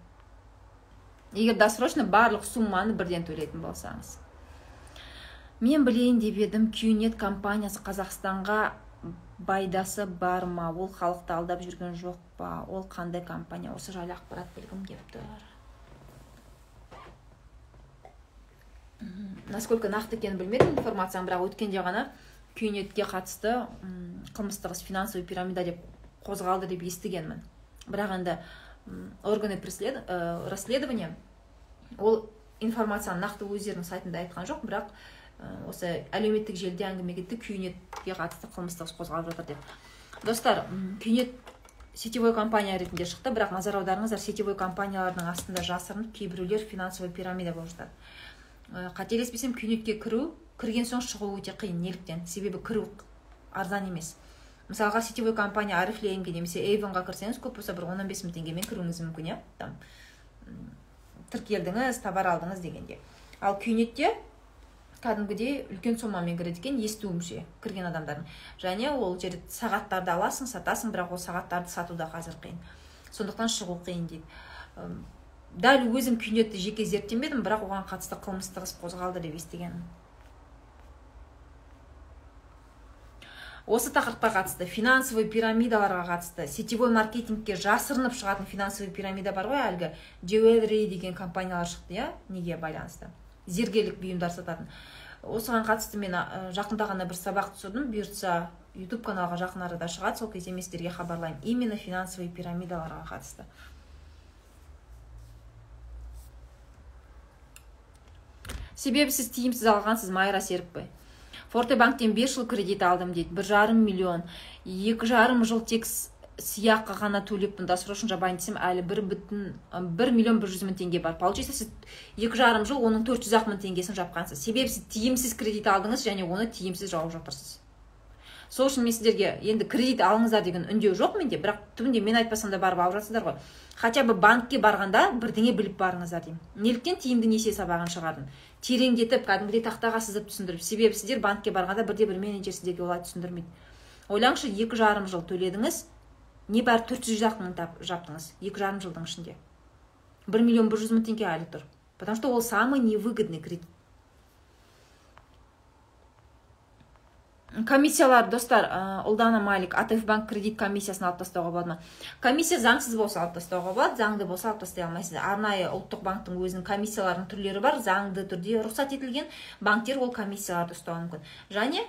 S1: Егер досрочно барлық сумманы бірден төлейтін болсаңыз. Мен білейін деп едім, QNet компаниясы Қазақстанға байдасы бар ма? Ол халықты алдап жүрген жоқ па? Ол қандай компания? Осы жайлы ақпарат білгім келіп тұр. Насколько нақты екенін білмедім информацияны, бірақ өткенде ғана QNetке қатысты қылмыстық іс финансовый пирамида деп қозғалды деп естігенмін. Бірақ енді органы расследования ол информацияны нақты өздерінің сайтында айтқан жоқ, бірақ осы әлеуметтік желіде әңгіме кетті, QNetке қатысты қылмыстық іс қозғалып жатыр деп. Достар, QNet сетевой компания ретінде шықты, бірақ назар аударыңыздар, сетевой компаниялардың астында жасырынып кейбіреулер финансовый пирамида болып жатады. Қателеспесем, QNetке кірген соң шығу өте қиын. Неліктен? Себебі кіру арзан емес. Мысалға, сетевой компания Арифлеймге немесе Avonға кірсеңіз, көп болса бір 15 мың теңгемен кіруіңіз мүмкін, там тіркелдіңіз, товар алдыңыз дегенде. Ал QNetте кәдімгідей үлкен сомамен кіреді екен, естуімше кірген адамдардың. Және ол жерде сағаттарды аласың, сатасың, бірақ ол сағаттарды сатуда қазір қиын. Сондықтан шығу қиын дейді. Дәл өзім QNetті жеке зерттемедім, бірақ оған қатысты қылмыстық іс қозғалды деп естігенмін. Осы тақырыпқа қатысты, финансовый пирамидаларға қатысты, сетевой маркетингке жасырынып шығатын финансовый пирамида бар ғой, әлгі Jewelry деген компаниялар шықты, неге байланысты? Зергерлік бұйымдар сататын. Осыған қатысты мен жақында ғана бір сабақ түсірдім, бұйыртса YouTube каналға жақын арада шығады, сол кезде мен сіздерге хабарлаймын. Именно финансовый пирамидаларға қатысты. Себебі сіз тиімсіз алғансыз, Майра Серікбай. Форте банктен 5 жыл кредит алдым дейді, 1,5 миллион, 2,5 жыл тек сыйаққа ғана төлеппін, досрочно жабайын десем, әлі 1 миллион 100 мың теңге бар. Получается, сіз 2,5 жыл оның 400 мың теңгесін жапқансыз. Себебі сіз тиімсіз кредит алдыңыз және оны тиімсіз жауып жатырсыз. Сол үшін мен сіздерге енді кредит алыңыздар деген үндеу жоқ менде, бірақ түбінде мен айтпасам да барып алып жатсыздар ғой. Хотя бы банкке барғанда бірдеңе біліп барыңыздар деймін. Неліктен тиімді несие сабағын шығардым? Тереңдетіп, кәдімгідей тақтаға сызып түсіндіріп. Себебі сіздер банкке барғанда бірде-бір менеджер сіздерге олай түсіндірмейді. Ойлаңызшы, 2,5 жыл төледіңіз, небәрі 400 мың жаптыңыз 2,5 жылдың ішінде. 1 миллион 100 мың теңге әлі тұр. Потому что ол самый невыгодный кредит. Комиссиялар, достар, Ұлдана Малик, АТФ банк кредит комиссиясын алып тастауға болады ма? Комиссия заңсыз болса алып тастауға болады, заңды болса алып тастай алмайсыз. Арнайы ұлттық банктың өзінің комиссияларының түрлері бар, заңды түрде рұқсат етілген банктер ол комиссияларды ұстауы мүмкін. Және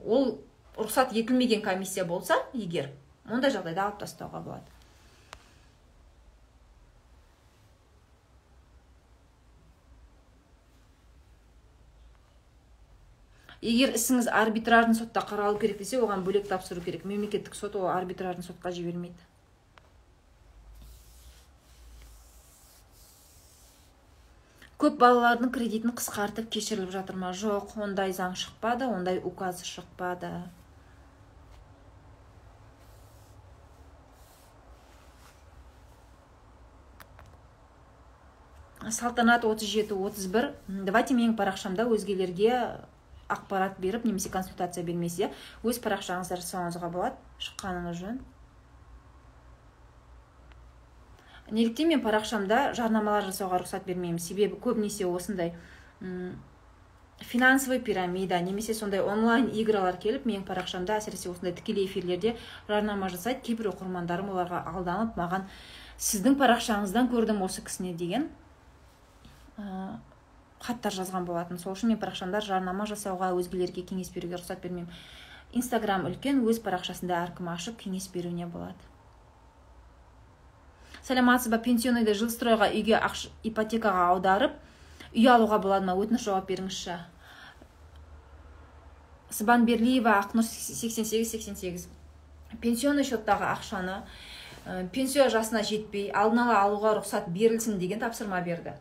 S1: ол рұқсат етілмеген комиссия болса, егер, ондай жағдайда алып тастауға болады. Егер ісіңіз арбитражный сотта қаралу керек десе, оған бөлек тапсыру керек. Мемлекеттік сот ол арбитражный сотқа жібермейді. Көп балалардың кредитін қысқартып кешіріліп жатыр ма? Жоқ, ондай заң шықпады, ондай указ шықпады. Салтанат 37-31. Давайте менің парақшамда өзгелерге ақпарат беріп, немесе консультация бермесе, өз парақшаңызды жасауыңызға болады. Шыққаныңыз жөн. Неліктен мен парақшамда жарнамалар жасауға рұқсат бермеймін? Себебі көбінесе осындай финансовый пирамида, немесе сондай онлайн игралар келіп, менің парақшамда әсіресе осындай тікелей эфирлерде жарнама жасайды. Кейбір оқырмандарым оларға алданып, маған сіздің парақшаңыздан көрдім осы кісіне деген хаттар жазған болатын. Сол үшін мен парақшамда жарнама жасауға, өзгелерге кеңес беруге рұқсат бермеймін. Инстаграм үлкен, өз парақшасында әркім ашып кеңес беруіне болады. Саламатсыз ба, пенсионныйды жилстройға үйге ипотекаға аударып, үй алуға болады ма? Өтініш жауап беріңізші. Сыбанберлиева, Ақнұр 88-88. Пенсионный счеттағы ақшаны пенсия жасына жетпей, алдын ала алуға рұқсат берілсін деген тапсырма берді.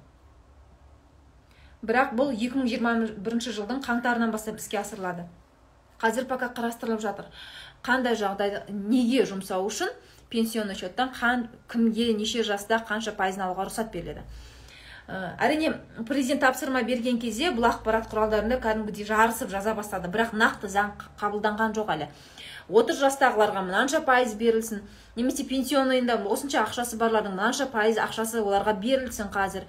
S1: Бірақ бұл 2021 жылдың қаңтарынан бастап іске асырылады. Қазір пока қарастырылып жатыр. Қандай жағдайда неге жұмсау үшін пенсионный счеттан кімге неше жаста қанша пайызын алуға рұқсат беріледі. Әрине, президент тапсырма берген кезде бұл ақпарат құралдарында кәдімгідей жарысып жаза бастады. Бірақ нақты заң қабылданған жоқ әлі. 30 жастағыларға мынанша пайыз берілсін, немесе пенсионныйында осынша ақшасы барлардың мынанша пайыз ақшасы оларға берілсін қазір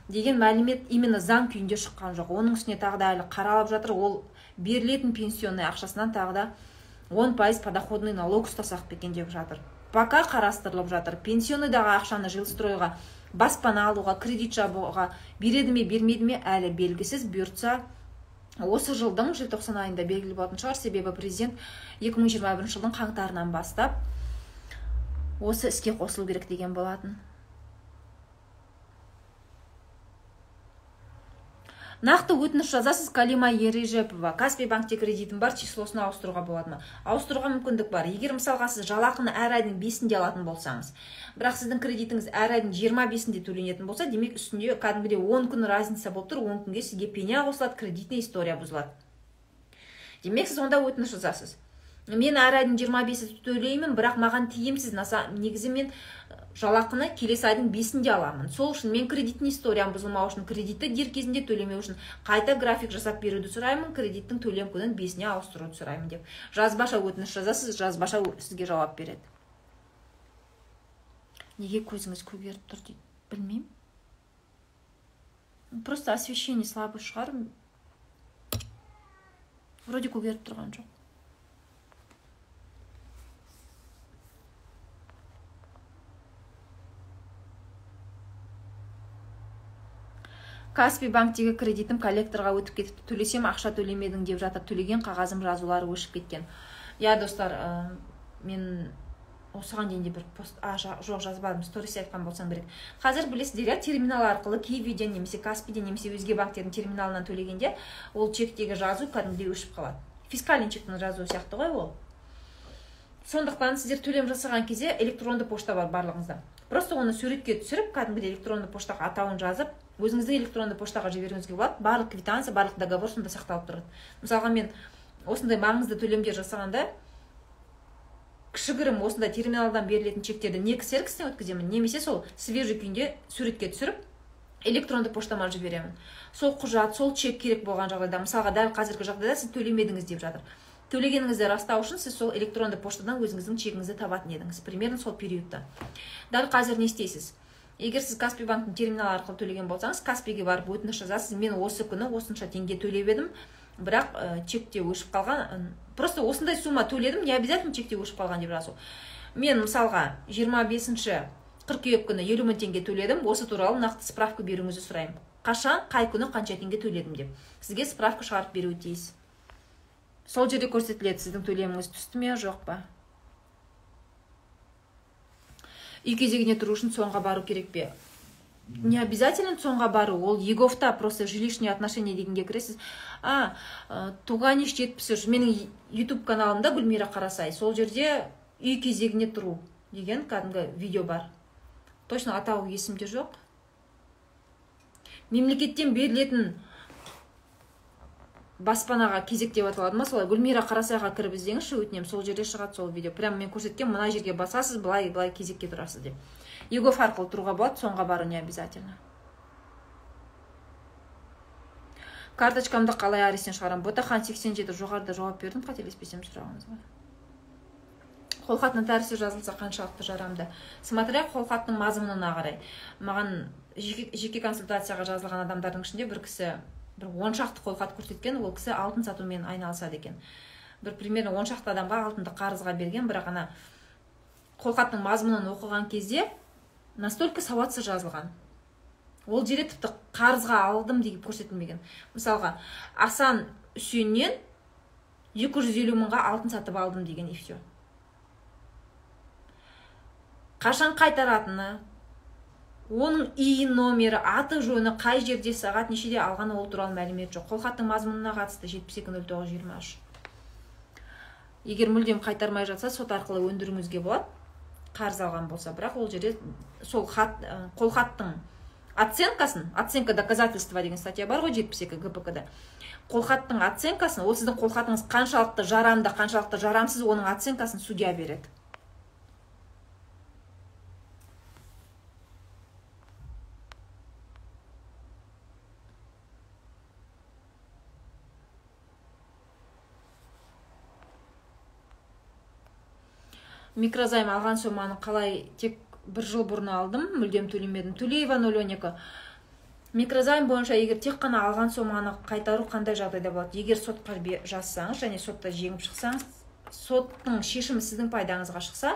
S1: деген мәлімет именно заң күйінде шыққан жоқ. Оның үстіне тағы да әлі қаралып жатыр. Ол берілетін пенсионный ақшасынан тағы да 10% подоходный налог ұстасақ екен деп жатыр. Пока қарастырылып жатыр. Пенсионныйдағы ақшаны жилстройға, баспана алуға, кредит жабуға береді ме, бермейді ме әлі белгісіз. Бұйыртса осы жылдың желтоқсан айында белгілі болатын шығар. Себебі президент 2021 жылдың қаңтарынан бастап осы іске қосылу керек деген болатын. Нақты өтініш жазасыз. Калима Ережепова. Каспий банкте кредитім бар, числосын ауыстыруға болады ма? Ауыстыруға мүмкіндік бар. Егер мысалға сіз жалақыны әр айдың 5-інде алатын болсаңыз, бірақ сіздің кредитіңіз әр айдың 25-інде төленетін болса, демек үстінде кәдімгідей 10 күн разница болып тұр. 10 күнге сізге пеня қосылады, кредитный история бұзылады. Демек сіз онда өтініш жазасыз. Мен әр айдың 25-і төлеймін, бірақ маған тиімсіз. Негізі мен жалақыны келесі айдың 5-інде аламын. Сол үшін мен кредитный историям бұзылмау үшін, кредитті дер кезінде төлемеу үшін қайта график жасап беруді сұраймын, кредиттің төлем күнін 5-не ауыстыруды сұраймын деп. Жазбаша өтініш жазасыз, жазбаша сізге жауап береді. Неге көзіңіз көгеріп тұр дейді? Білмеймін. Просто освещение слабый шығар. Вроде көгеріп тұрған жоқ. Каспий банктегі кредитім коллекторға өтіп кетіпті. Төлесем ақша төлемедің деп жатыр. Төлеген қағазым жазулары өшіп кеткен. Я, достар, мен осыған дейін де бір пост жоқ жазбадым, сторис айтқан болсам керек. Қазір білесіздер, терминал арқылы Киевиден немесе Каспийден немесе өзге банктердің терминалынан төлегенде ол чектегі жазу кәдімгідей өшіп қалады. Фискальный чектің жазуы сияқты ғой ол. Сондықтан сіздер төлем жасаған кезде электронды пошта бар барлығыңызда. Просто оны суретке түсіріп, кәдімгідей электронды поштаға атауын жазып, өзіңізді электронды поштаға жіберуіңізге болады. Барлық квитанция, барлық договор сонда сақталып тұрады. Мысалға мен осындай маңызды төлемдер жасағанда кішігірім осындай терминалдан берілетін чектерді не ксерокстен өткіземін, немесе сол свежий күйінде суретке түсіріп электронды поштама жіберемін. Сол құжат, сол чек керек болған жағдайда, мысалға дәл қазіргі жағдайда сіз төлемедіңіз деп жатыр. Төлегеніңізді растау үшін сіз сол электронды поштадан өзіңіздің чегіңізді табатын едіңіз. Примерно сол периодта. Дәл қазір не істейсіз? Егер сіз Каспий банктың терминалы арқылы төлеген болсаңыз, Каспийге барып өтініш жазасыз. Мен осы күні осынша теңге төлеп едім, бірақ чекте өшіп қалған. Просто осындай сумма төледім, не обязательно чекте өшіп қалған деп жазу. Мен мысалға 25-ші қыркүйек күні 50 мың теңге төледім. Осы туралы нақты справка беруіңізді сұраймын. Қашан, қай күні қанша теңге төледім деп. Сізге справка шығарып беруі тиіс. Сол жерде көрсетіледі, сіздің төлеміңіз түсті ме, жоқ па? Үй кезегіне тұру үшін соңға бару керек пе? Не обязательно цонға бару, ол егофта просто жилищные отношения дегенге кіресіз. Туған еш жетпіс. Менің YouTube каналымда Гүлмира Қарасай. Сол жерде үй кезегіне тұру деген кәдімгі видео бар. Точно атауы есімде жоқ. Мемлекеттен берілетін баспанаға кезек деп аталады ма, солай Гүлмира Қарасайға кіріп іздеңізші, өтінем, сол жерде шығады сол видео. Прям мен көрсеткен, мына жерге басасыз, былай кезекке тұрасыз деп. егоф арқылы тұруға болады, соңға бару не обязательно. Карточкамды қалай арестен шығарам? Ботахан 87 жоғарыда жауап бердім, қателеспесем сұрағыңызға. Қолхаттың тәрісі жазылса қаншалықты жарамды? Смотря қолхаттың мазмұнына қарай. Маған жеке консультацияға жазылған адамдардың ішінде бір кісі бір 10 шақты қолхат көрсеткен, ол кісі алтын сатумен айналысады екен. Бір примерно 10 шақты адамға алтынды қарызға берген, бірақ ана қолхаттың мазмұнын оқыған кезде настолько сауатсыз жазылған. Ол жерде тіпті қарызға алдым деп көрсетілмеген. Мысалға, Асан Үсеннен 250 мыңға алтын сатып алдым деген, и все. Қашан қайтаратыны, оның үй номері, аты жөні, қай жерде, сағат нешеде алғаны, ол туралы мәлімет жоқ. Қолхаттың мазмұнына қатысты 720923. Егер мүлдем қайтармай жатса, сот арқылы өндіруіңізге болады, қарыз алған болса. Бірақ ол жерде сол қолхаттың оценка доказательства деген статья бар ғой 72 ГПК-да. Қолхаттың оценкасын, ол сіздің қолхатыңыз қаншалықты жарамды, қаншалықты жарамсыз, оның оценкасын судья береді. Микрозайм алған соманы қалай тек бір жыл бұрын алдым, мүлдем төлемедім. Төлеева 012. Микрозайм бойынша егер тек қана алған соманы қайтару қандай жағдайда болады? Егер сотқа жазсаңыз және сотта жеңіп шықсаңыз, соттың шешімі сіздің пайдаңызға шықса,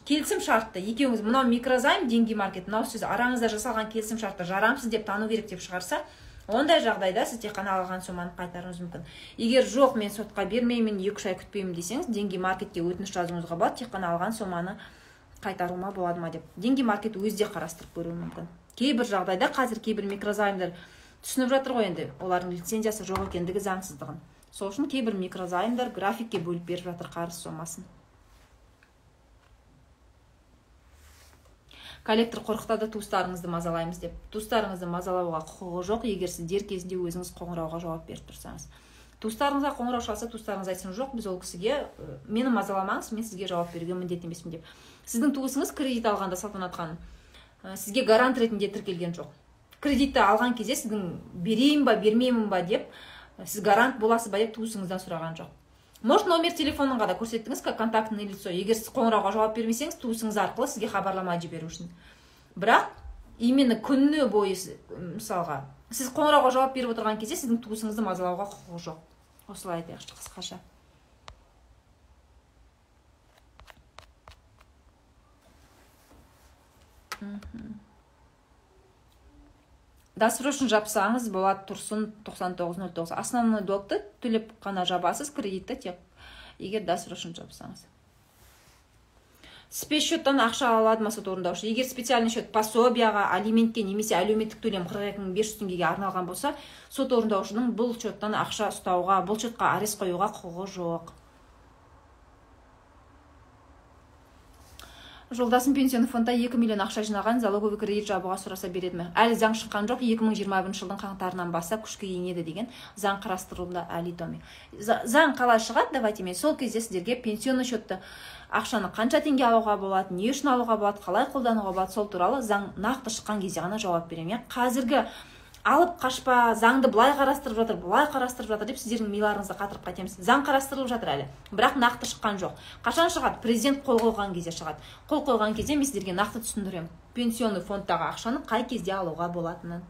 S1: келісім шартты екеуіңіз мынау микрозайм, деньги маркет, мынау сіз араңызда жасалған келісім шартты жарамсыз деп тану керек деп шығарса, ондай жағдайда сіз тек қана алған соманы қайтаруыңыз мүмкін. Егер жоқ, мен сотқа бермеймін, 2-3 ай күтпеймін десеңіз, деньги маркетке өтініш жазуыңызға болады, тек қана алған соманы қайтаруыма болады ма деп. Деньги маркет өзде қарастырып көруі мүмкін. Кейбір жағдайда қазір кейбір микрозаймдар түсініп жатыр ғой енді, олардың лицензиясы жоқ екендігі заңсыздығын. Сол үшін кейбір микрозаймдар графикке бөліп беріп жатыр қарыз сомасын. Коллектор қорқытады, туыстарыңызды мазалаймыз деп. Туыстарыңызды мазалауға құқығы жоқ, егер сіз дер кезінде өзіңіз қоңырауға жауап беріп тұрсаңыз. Туыстарыңызға қоңырау шалса, туыстарыңыз айтсын, жоқ, біз ол кісіге мені мазаламаңыз, мен сізге жауап беруге міндетті емеспін деп. Сіздің туысыңыз кредит алғанда, Салтанат ханым, сізге гарант ретінде тіркелген жоқ. Кредитті алған кезде сіздің берейін ба, бермеймін ба деп, сіз гарант боласыз ба деп туысыңыздан сұраған жоқ. Может, номер телефоныңға да көрсеттіңіз, как контактный лицо. Егер сіз қоңырауға жауап бермесеңіз, туысыңыз арқылы сізге хабарлама жіберу үшін. Бірақ именно күні бойы, мысалға, сіз қоңырауға жауап беріп отырған кезде сіздің туысыңызды мазалауға құқығы жоқ. Осылай айтайықшы қысқаша. Досрочно жапсаңыз болады, Тұрсын 9909. Основной долгты төлеп қана жабасыз, кредитті тек егер досрочно жапсаңыз. Спецсчеттан ақша алады ма сот орындаушы? Егер специальный счет пособияға, алиментке немесе әлеуметтік төлем 42500 теңгеге арналған болса, сот орындаушының бұл счеттан ақша ұстауға, бұл счетқа арест қоюға құқығы жоқ. Жолдасым пенсионный фондта 2 миллион ақша жинаған, залоговый кредит жабуға сұраса береді ме? Әлі заң шыққан жоқ, 2021 жылдың қаңтарынан бастап күшке енеді деген заң қарастырылуда әлі томи. Заң қалай шығады, давайте мен сол кезде сіздерге пенсионный счетты ақшаны қанша теңге алуға болады, не үшін алуға болады, қалай қолдануға болады, сол туралы заң нақты шыққан кезде ғана жауап беремін. Қазіргі алып қашпа, заңды былай қарастырып жатыр деп сіздердің миларыңызды қатырып қайтеміз. Заң қарастырылып жатыр әлі, бірақ нақты шыққан жоқ. Қашан шығады? Президент қол қойған кезде шығады. Қол қойған кезде мен сіздерге нақты түсіндіремін. Пенсионный фондтағы ақшаны қай кезде алуға болатынын.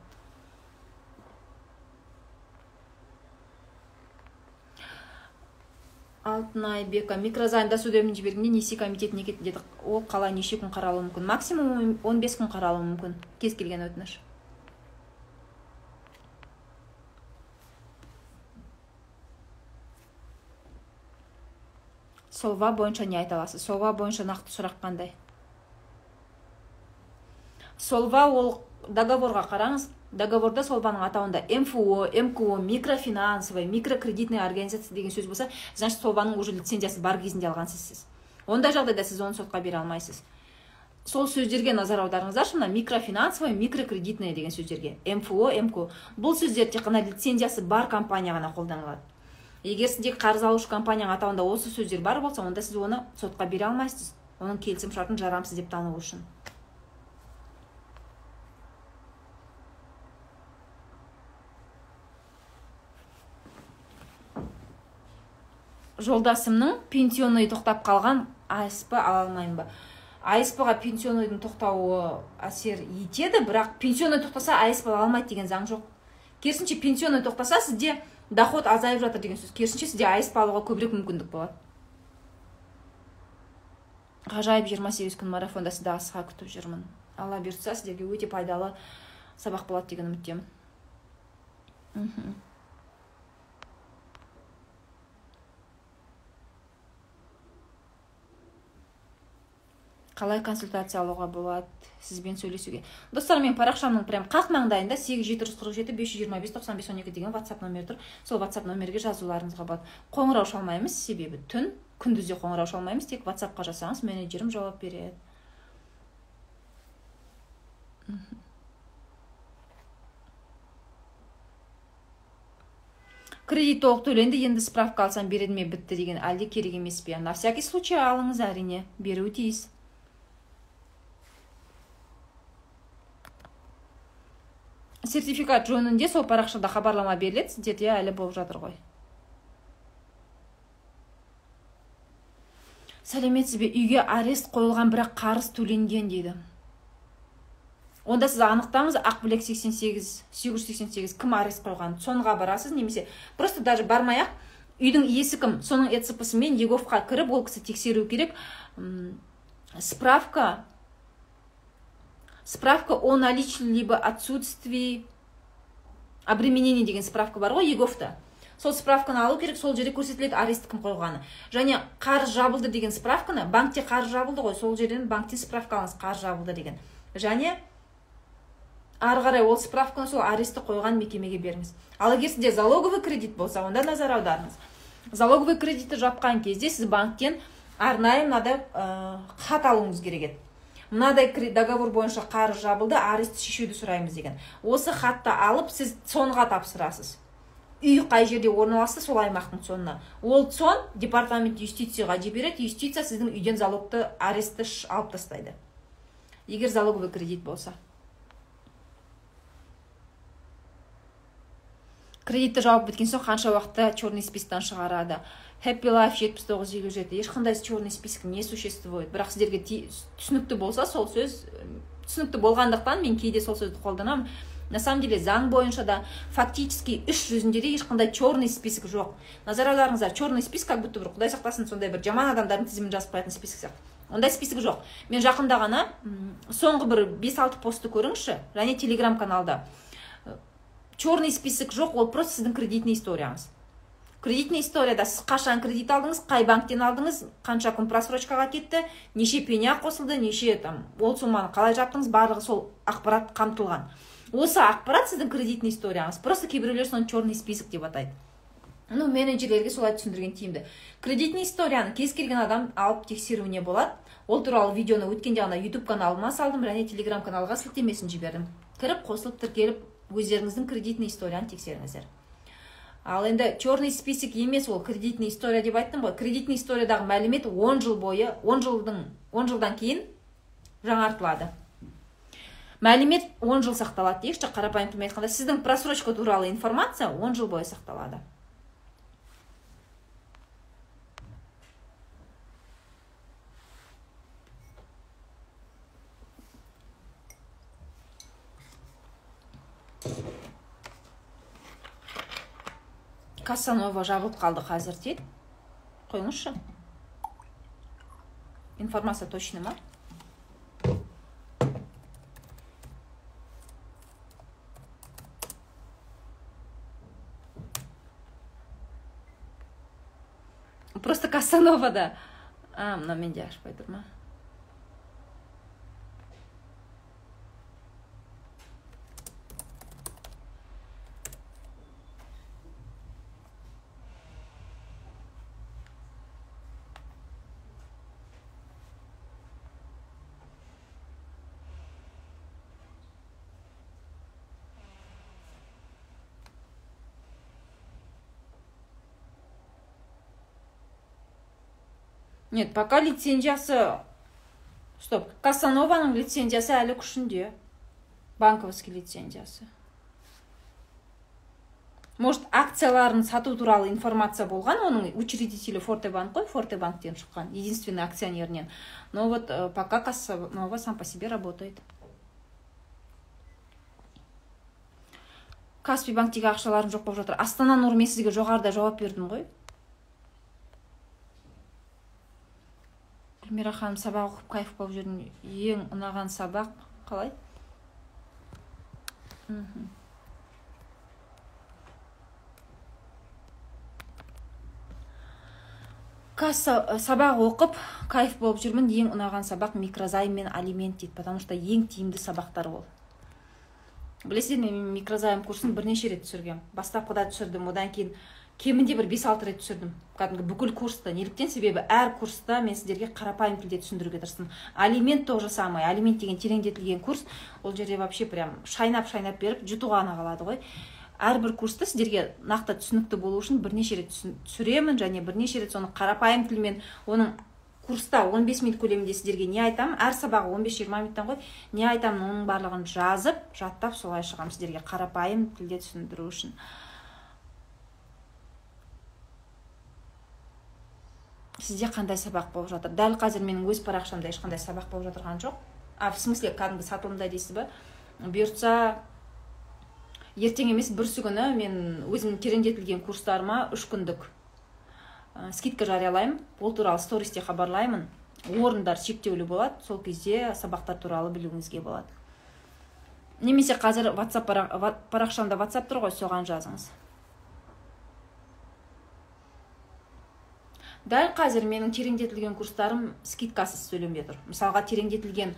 S1: Алтынай Бека, микрозаймда судебный жібергенде несие комитетіне кетті деді. Ол қалай неше күн қаралуы мүмкін? Максимум 15 күн қаралуы мүмкін. Кез келген өтініш. Солва бойынша не айта аласыз? Солва бойынша нақты сұрақ қандай? Солва ол договорға қараңыз. Договорда сол банктың атауында МФО, МКО, микрофинансовый, микрокредитный организация деген сөз болса, значит сол банктың уже лицензиясы бар кезінде алғансыз сіз. Ондай жағдайда сіз оны сотқа бере алмайсыз. Сол сөздерге назар аударыңыздаршы, мына микрофинансовый, микрокредитный деген сөздерге. МФО, МКО. Бұл сөздер тек қана лицензиясы бар компания ғана қолданылады. Егер сізде қарыз алушы компанияның атауында осы сөздер бар болса, онда сіз оны сотқа бере алмайсыз. Оның келісім шартын жарамсыз деп тану үшін. Жолдасымның пенсионный тоқтап қалған, АСП ала алмаймын ба? АСП-ға пенсионныйдың тоқтауы әсер етеді, бірақ пенсионный тоқтаса АСП ала алмайды деген заң жоқ. Керісінше пенсионный тоқтаса сізде доход азайып жатыр деген сөз. Керісінше сізде АСП алуға көбірек мүмкіндік болады. Ғажайып 28 күн марафонда сізді асыға күтіп жүрмін. Алла бұйыртса сіздерге өте пайдалы сабақ болады деген үміттемін. Қалай консультация алуға болады сізбен сөйлесуге? Достар, мен парақшамның прям қақ маңдайында 8747 525 95 12 деген WhatsApp номері тұр. Сол WhatsApp номерге жазуларыңызға болады. Қоңырау шалмаймыз, себебі түн, күндізде қоңырау шалмаймыз, тек WhatsApp-қа жасаңыз, менеджерім жауап береді. Кредит толық төленді, енді справка алсам береді ме, бітті деген, әлде керек емес пе? На всякий случай алыңыз, әрине, беруі тиіс. Сертификат жөнінде сол парақшада хабарлама беріледі, сіздерде әлі болып жатыр ғой. Сәлеметсіз бе, үйге арест қойылған, бірақ қарыз төленген дейді. Онда сіз анықтаңыз, Ақбілек 888 кім арест қойған, сонға барасыз, немесе просто даже бармай-ақ, үйдің иесі кім, соның ЕЦП-сымен ЕГОВқа кіріп, ол кісі тексеру керек. Справка о наличии либо отсутствии обременений деген справка бар ғой ЕГОВта. Сол справканы алу керек, сол жерде көрсетіледі арест кім қойғаны. Және қарыз жабылды деген справканы, банкте қарыз жабылды ғой, сол жерден банктен справка алыңыз, қарыз жабылды деген. Және ары қарай ол справканы сол аресті қойған мекемеге беріңіз. Ал егер сізде залоговый кредит болса, онда назар аударыңыз. Залоговый кредитті жапқан кезде сіз банктен арнайы мынадай хат алуыңыз керек еді. Мынадай договор бойынша қарыз жабылды, аресті шешуді сұраймыз деген. Осы хатты алып, сіз цонға тапсырасыз. Үй қай жерде орналасса, сол аймақтың цонына. Ол цон департамент юстицияға жібереді, юстиция сіздің үйден залогты аресті алып тастайды. Егер залоговый кредит болса. Кредитті жауап біткен соң қанша уақытта черный списоктан шығарады? Happy Life 7957. Ешқандай черный список не существует. Бірақ сіздерге түсінікті болса, сол сөз түсінікті болғандықтан мен кейде сол сөзді қолданамын. На самом деле заң бойынша да фактически іс жүзінде де ешқандай черный список жоқ. Назар аударыңыздар, черный список как будто бір құдай сақтасын сондай бір жаман адамдардың тізімін жазып қоятын список сияқты. Ондай список жоқ. Мен жақында ғана соңғы бір 5-6 постты көріңізші, және Telegram каналда. Черный список жоқ, ол просто сіздің кредитный историяңыз. Кредитный историяда сіз қашан кредит алдыңыз, қай банктен алдыңыз, қанша күн просрочкаға кетті, неше пеня қосылды, неше ол сумманы қалай жаптыңыз, барлығы сол ақпарат қамтылған. Осы ақпарат сіздің кредитный историяңыз. Просто кейбіреулер соны черный список деп атайды. Менеджерлерге солай түсіндірген тиімді. Кредитный историяны кез келген адам алып тексеруіне болады. Ол туралы видеоны өткенде ғана YouTube каналыма салдым, және Telegram каналға сілтемесін жібердім. Кіріп, қосылып, тіркеліп, өздеріңіздің кредитный историяны тексеріңіздер. Ал енді черный список емес, ол кредитный история деп айттым ғой. Кредитный историядағы мәлімет 10 жыл бойы, 10 жылдан кейін жаңартылады. Мәлімет 10 жыл сақталады дейікші, қарапайым тілмен айтқанда, сіздің просрочка туралы информация 10 жыл бойы сақталады. Кассанова жабылып қалды қазір дейді. Қойыңызшы. Информация точно ма? Просто Кассановада. Мына менде ашпай тұр ма? Нет, пока лицензиясы... Стоп, Кассанованың лицензиясы әлі күшінде. Банковский лицензиясы. Может, акцияларын сату туралы информация болған, оның учредителі Фортебанк қой, Фортебанктен шыққан, единственный акционерінен. Но вот пока Кассанова сам по себе работает. Каспий банктегі ақшаларым жоқ болып жатыр. Астана Нұр, мен сізге жоғарыда жауап бердім ғой. Гүлмира ханым, сабақ оқып кайф болып жүрдім. Ең ұнаған сабақ қалай? Сабақ оқып кайф болып жүрмін. Ең ұнаған сабақ микрозайм мен алимент дейді, потому что ең тиімді сабақтар ол. Білесіздер, мен микрозайм курсын бірнеше рет түсіргем. Бастапқыда түсірдім, одан кейін кемінде бір 5-6 рет түсірдім. Кәдімгі бүкіл курста. Неліктен? Себебі әр курста мен сіздерге қарапайым тілде түсіндіруге тырыстым. Алимент тоже самый. Алимент деген тереңдетілген курс. Ол жерде вообще прям шайнап беріп, жұтуға ғана қалады ғой. Әрбір курсты сіздерге нақты түсінікті болу үшін бірнеше рет түсіремін, және бірнеше рет соны қарапайым тілмен, оның курста 15 минут көлемінде сіздерге не айтам, әр сабағы 15-20 минуттан ғой, не айтам, оның барлығын жазып, жаттап солай шығам сіздерге қарапайым тілде түсіндіру үшін. Сізде қандай сабақ болып жатыр? Дәл қазір менің өз парақшамда ешқандай сабақ болып жатырған жоқ. В смысле, кәдімгі сатылымда дейсіз бе? Бұйыртса, ертең емес, бүрсі күні мен өзімнің тереңдетілген курстарыма 3 күндік скидка жариялаймын. Ол туралы стористе хабарлаймын. Орындар шектеулі болады. Сол кезде сабақтар туралы білуіңізге болады. Немесе қазір парақшамда WhatsApp тұр ғой, соған жазыңыз. Дәл қазір менің тереңдетілген курстарым скидкасыз төленбей тұр. Мысалға, тереңдетілген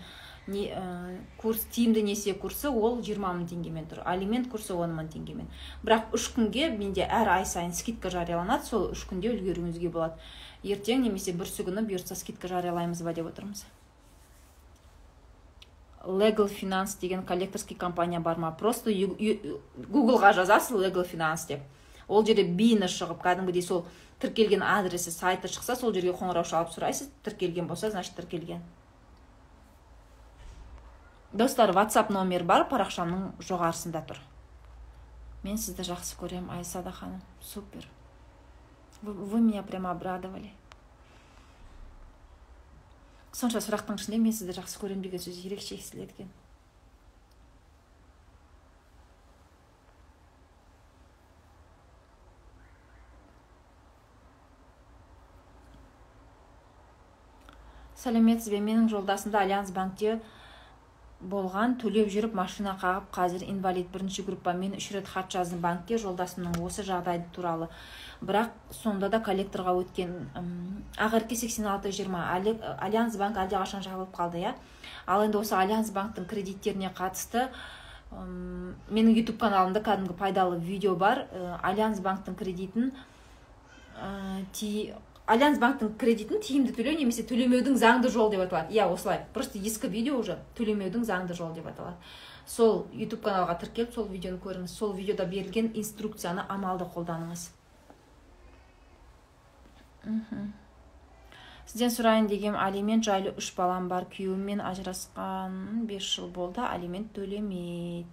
S1: курс, тиімді несие курсы ол 20 000 теңгемен тұр. Алимент курсы 10 000 теңгемен. Бірақ 3 күнге менде әр ай сайын скидка жарияланады, сол 3 күнде үлгеруіңізге болады. Ертең немесе бүрсі күні бұйыртса скидка жариялаймыз ба деп отырмыз. Legal Finance деген коллекторский компания бар ма? Просто Google-ға жазасыз Legal Finance деп. Ол жерде бейіні шығып, кәдімгідей сол тіркелген адресі, сайты шықса, сол жерге қоңырау шалып сұрайсыз. Тіркелген болса, значит тіркелген. Достар, WhatsApp номер бар, парақшамның жоғарысында тұр. Мен сізді жақсы көрем, Айсада ханым. Супер. Вы меня прямо обрадовали. Сонша сұрақтың ішінде мен сізді жақсы көрем деген сөз ерекше естіледі. Сәлеметсіз бе? Менің жолдасымда Альянс банкте болған, төлеп жүріп машина қағып, қазір инвалид 1-ші группа. Мен 3 рет хат жаздым банкке жолдасымның осы жағдайды туралы. Бірақ сонда да коллекторға өткен. Ағырке 8620 Альянс банк әлде қашан жабылып қалды, я? Ал енді осы Альянс банктың кредиттеріне қатысты менің YouTube каналымда кәдімгі пайдалы видео бар. Альянс банктың кредитін тиімді төлеу немесе төлемеудің заңды жол деп аталады. Я, осылай. Просто ескі видео уже төлемеудің заңды жол деп аталады. Сол YouTube каналға тіркеліп, сол видеоны көріңіз. Сол видеода берілген инструкцияны амалды қолданыңыз. Сізден сұрайын дегем, алимент жайлы 3 балам бар. Күйеуіммен ажырасқан 5 жыл болды. Алимент төлемейді.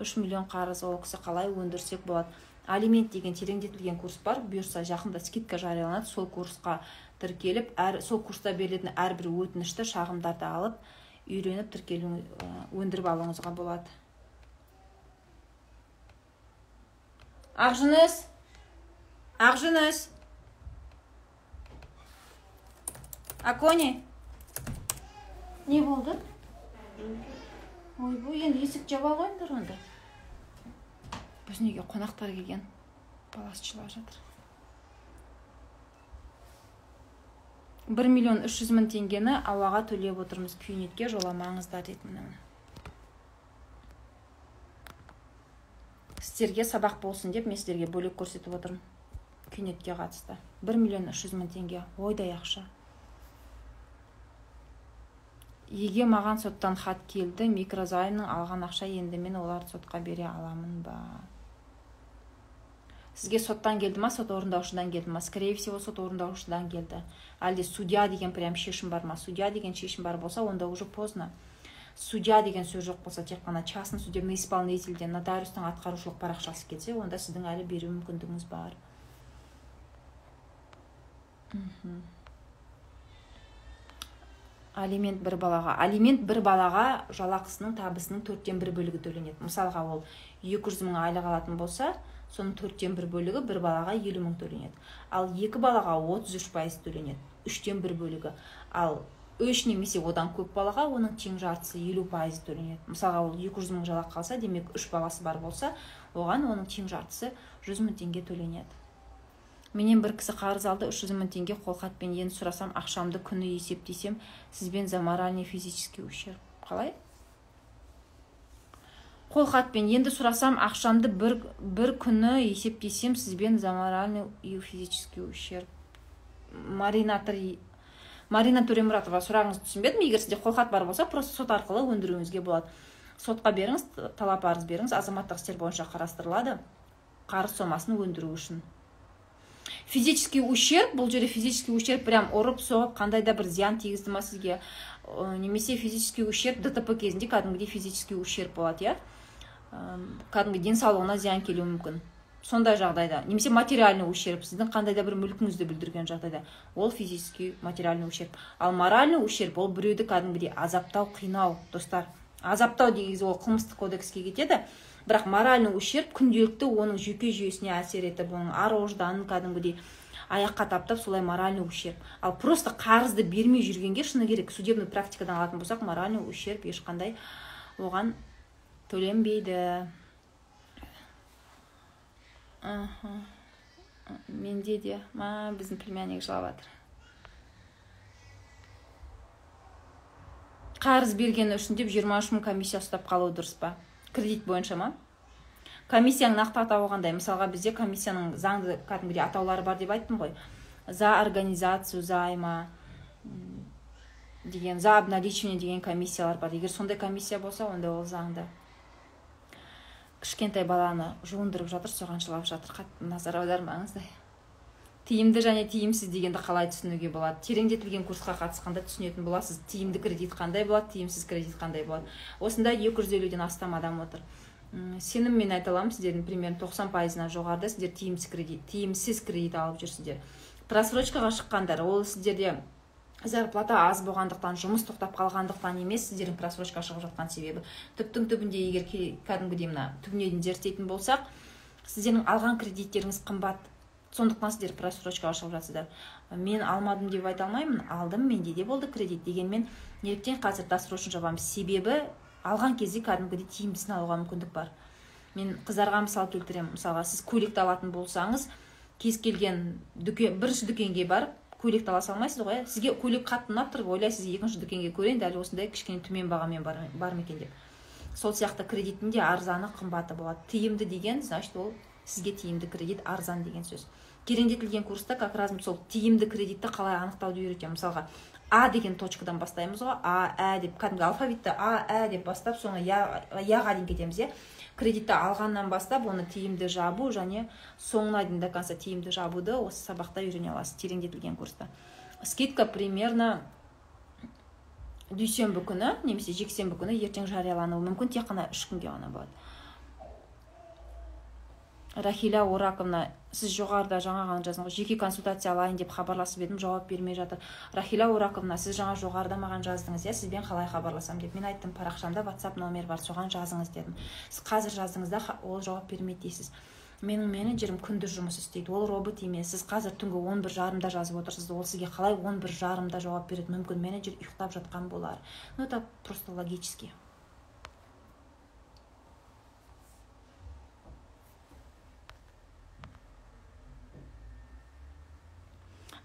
S1: 3 миллион қарыз, ол кісі қалай өндірсек болады. Алимент деген тереңдетілген курс бар. Бұйырса жақында скидка жарияланады. Сол курсқа тіркеліп, сол курста берілетін әрбір өтінішті шағымдарды алып, үйреніп тіркелу, өндіріп алуыңызға болады. Ақжыныс! Ақжыныс! Акони! Не болды? Ой, бұл енді есік жаба қойыңдар онда. Біз неге қонақтар келген, баласшылар жатыр. 1 миллион 300 мың теңгені ауаға төлеп отырмыз. Күйнетке жоламаңыздар дейді мұны. Сіздерге сабақ болсын деп, мен сіздерге бөлек көрсетіп отырмын. Күйнетке қатысты. 1 миллион 300 мың теңге. Ойдай ақша. Еге маған соттан хат келді. Микрозаймның алған ақша, енді мен оларды сотқа бере аламын ба? Сізге соттан келді ма, сот орындаушыдан келді ма? Скорее всего, сот орындаушыдан келді. Әлде судья деген прям шешім бар ма? Судья деген шешім бар болса, онда уже поздно. Судья деген сөз жоқ болса, тек қана частный судебный исполнительден нотариустың атқарушылық парақшасы келсе, онда сіздің әлі беру мүмкіндігіңіз бар. Алимент бір балаға. Алимент бір балаға жалақысының табысының 4/1 бөлігі төленеді. Мысалға, ол 200 мың айлық алатын болса, соның 4/1 бөлігі бір балаға 50 мың төленеді. Ал 2 балаға 33% төленеді. 3/1 бөлігі. Ал 3 немесе одан көп балаға оның тең жартысы 50% төленеді. Мысалға, ол 200 мың жалақы қалса, демек 3 баласы бар болса, оған оның тең жартысы 100 мың теңге төленеді. Менен бір кісі қарыз алды 300 мың теңге қолхатпен, енді сұрасам, ақшамды күні есептесем, сізбен за моральный физический ущерб. Қалай? Қолхатпен енді сұрасам, ақшамды бір күні есептесем, сізбен за моральный и физический ущерб. Марина Төремұратова, сұрағыңызды түсінбедім. Егер сізде қолхат бар болса, просто сот арқылы өндіруіңізге болады. Сотқа беріңіз, талап арыз беріңіз, азаматтық істер бойынша қарастырылады, қарыз сомасын өндіру үшін. Физический ущерб, бұл жерде физический ущерб прям ұрып соғып, қандай да бір зиян тигізді ма сізге, немесе физический ущерб ДТП кезінде кәдімгідей физический ущерб болады, я? Кәдімгі денсаулығына зиян келуі мүмкін. Сондай жағдайда, немесе материальный ущерб, сіздің қандай да бір мүлкіңізді бүлдірген жағдайда, ол физический материальный ущерб. Ал моральный ущерб, ол біреуді кәдімгідей азаптау, қинау, достар. Азаптау дегенде ол қылмыстық кодекске кетеді. Бірақ моральный ущерб күнделікті оның жүйке жүйесіне әсер етіп, оның ар-ожданын кәдімгідей аяққа таптап, солай моральный ущерб. Ал просто қарызды бермей жүргенге, шыны керек, судебный практикадан алатын болсақ, моральный ущерб ешқандай оған төленбейді. Менде де, біздің племянник жылап жатыр. Қарыз бергені үшін деп 23 мың комиссия ұстап қалу дұрыс па? Кредит бойынша ма? Комиссияның нақты атауы қандай? Мысалға, бізде комиссияның заңды кәдімгідей атаулары бар деп айттым ғой. За организацию займа деген, за обналичивание деген комиссиялар бар. Егер сондай комиссия болса, онда ол заңды. Кішкентай баланы жуындырып жатыр, соған жылап жатыр. Қатты назар аудармаңыздар. Тиімді және тиімсіз дегенді қалай түсінуге болады? Тереңдетілген курсқа қатысқанда түсінетін боласыз. Тиімді кредит қандай болады, тиімсіз кредит қандай болады. Осында 250-ден астам адам отыр. Сеніммен айта аламын, сіздердің примерно 90%-нан жоғарыда сіздер тиімсіз кредит алып жүрсіздер. Просрочкаға шыққандар, ол сіздерде зарплата аз болғандықтан, жұмыс тоқтап қалғандықтан емес, сіздердің просрочка шығып жатқан себебі. Түптің түбінде, егер кәдімгідей мына түбіне дейін зерттейтін болсақ, сіздердің алған кредиттеріңіз қымбат. Сондықтан сіздер просрочкаға шығып жатсыздар. Мен алмадым деп айта алмаймын, алдым, менде де болды кредит дегенмен, неліктен қазір досрочно жабамыз? Себебі алған кезде кәдімгідей тиімдісін алуға мүмкіндік бар. Мен қыздарға мысал келтіремін. Мысалға, сіз көйлекті алатын болсаңыз, кез келген бірінші дүкенге барып, көйлекті ала салмайсыз ғой. Сізге көйлек қатты ұнап тұр, ойлайсыз, екінші дүкенге көрейін, дәл осындай кішкене төмен бағамен бар ма екен деп. Сол сияқты кредиттің де арзаны қымбаты болады. Тиімді деген, значит, ол сізге тиімді кредит, арзан деген сөз. Тереңдетілген курста как раз сол тиімді кредитті қалай анықтауды үйретемін. Мысалға, А деген точкадан бастаймыз ғой, А деп, кәдімгі алфавитті А деп бастап, соңы Яға дейін кетеміз, е. Кредитті алғаннан бастап, оны тиімді жабу және соңына дейін до конца тиімді жабуды осы сабақта үйрене аласыз, тереңдетілген курста. Скидка примерно дүйсенбі күні, немесе жексенбі күні ертең жариялануы мүмкін, тек қана 3 күнге ғана болады. Рахиля Ораковна, сіз жоғарыда жаңа ғана жаздыңыз, жеке консультация алайын деп хабарласып едім, жауап бермей жатыр. Рахиля Ораковна, сіз жаңа жоғарыда маған жаздыңыз, я сізбен қалай хабарласам деп. Мен айттым, парақшамда WhatsApp номер бар, соған жазыңыз дедім. Сіз қазір жаздыңызда, ол жауап бермейді дейсіз. Менің менеджерім күндіз жұмыс істейді, ол робот емес. Сіз қазір түнгі 11:30-да жазып отырсыз, ол сізге қалай 11:30-да жауап береді? Мүмкін менеджер ұйықтап жатқан болар. Ну, это просто логически.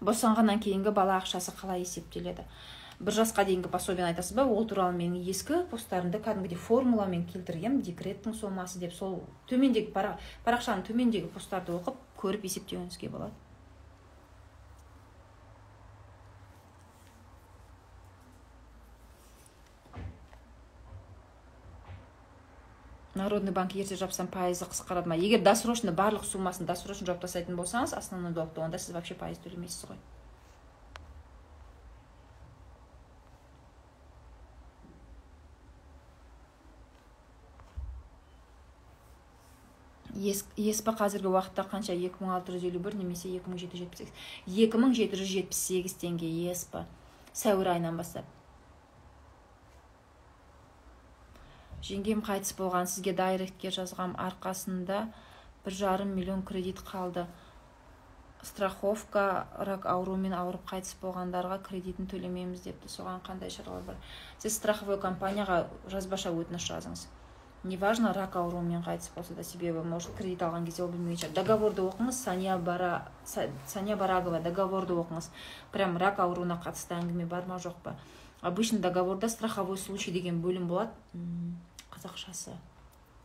S1: Босанғаннан кейінгі бала ақшасы қалай есептеледі? 1 жасқа дейінгі пособиені айтасыз ба? Ол туралы менің ескі посттарымда кәдімгідей формуламен келтіргем, декреттің сомасы деп, сол төмендегі парақшаның төмендегі посттарды оқып, көріп есептеуіңізге болады. Народный банк ерте жапсам пайызы қысқарады ма? Егер досрочно барлық суммасын досрочно жауып тастайтын болсаңыз, основной долгты, онда сіз вообще пайыз төлемейсіз ғой. ЕСП қазіргі уақытта қанша? 2651 немесе 2778. 2778 теңге ЕСП. Сәуір айынан бастап. Жеңгем қайтыс болған, сізге дайректке жазғам, арқасында 1,5 миллион кредит қалды. Страховка рак ауруымен ауырып қайтыс болғандарға кредитін төлемейміз депті. Соған қандай шаралар бар? Сіз страховой компанияға жазбаша өтініш жазыңыз. Неважно, рак ауруымен қайтыс болса да, себебі может кредит алған кезде ол білмеген шығар. Договорды оқыңыз, Сания Барагова договорды оқыңыз. Прям рак ауруына қатысты әңгіме бар ма, жоқ па? Обычно договорда страховой случай деген бөлім болады. Қазақшасы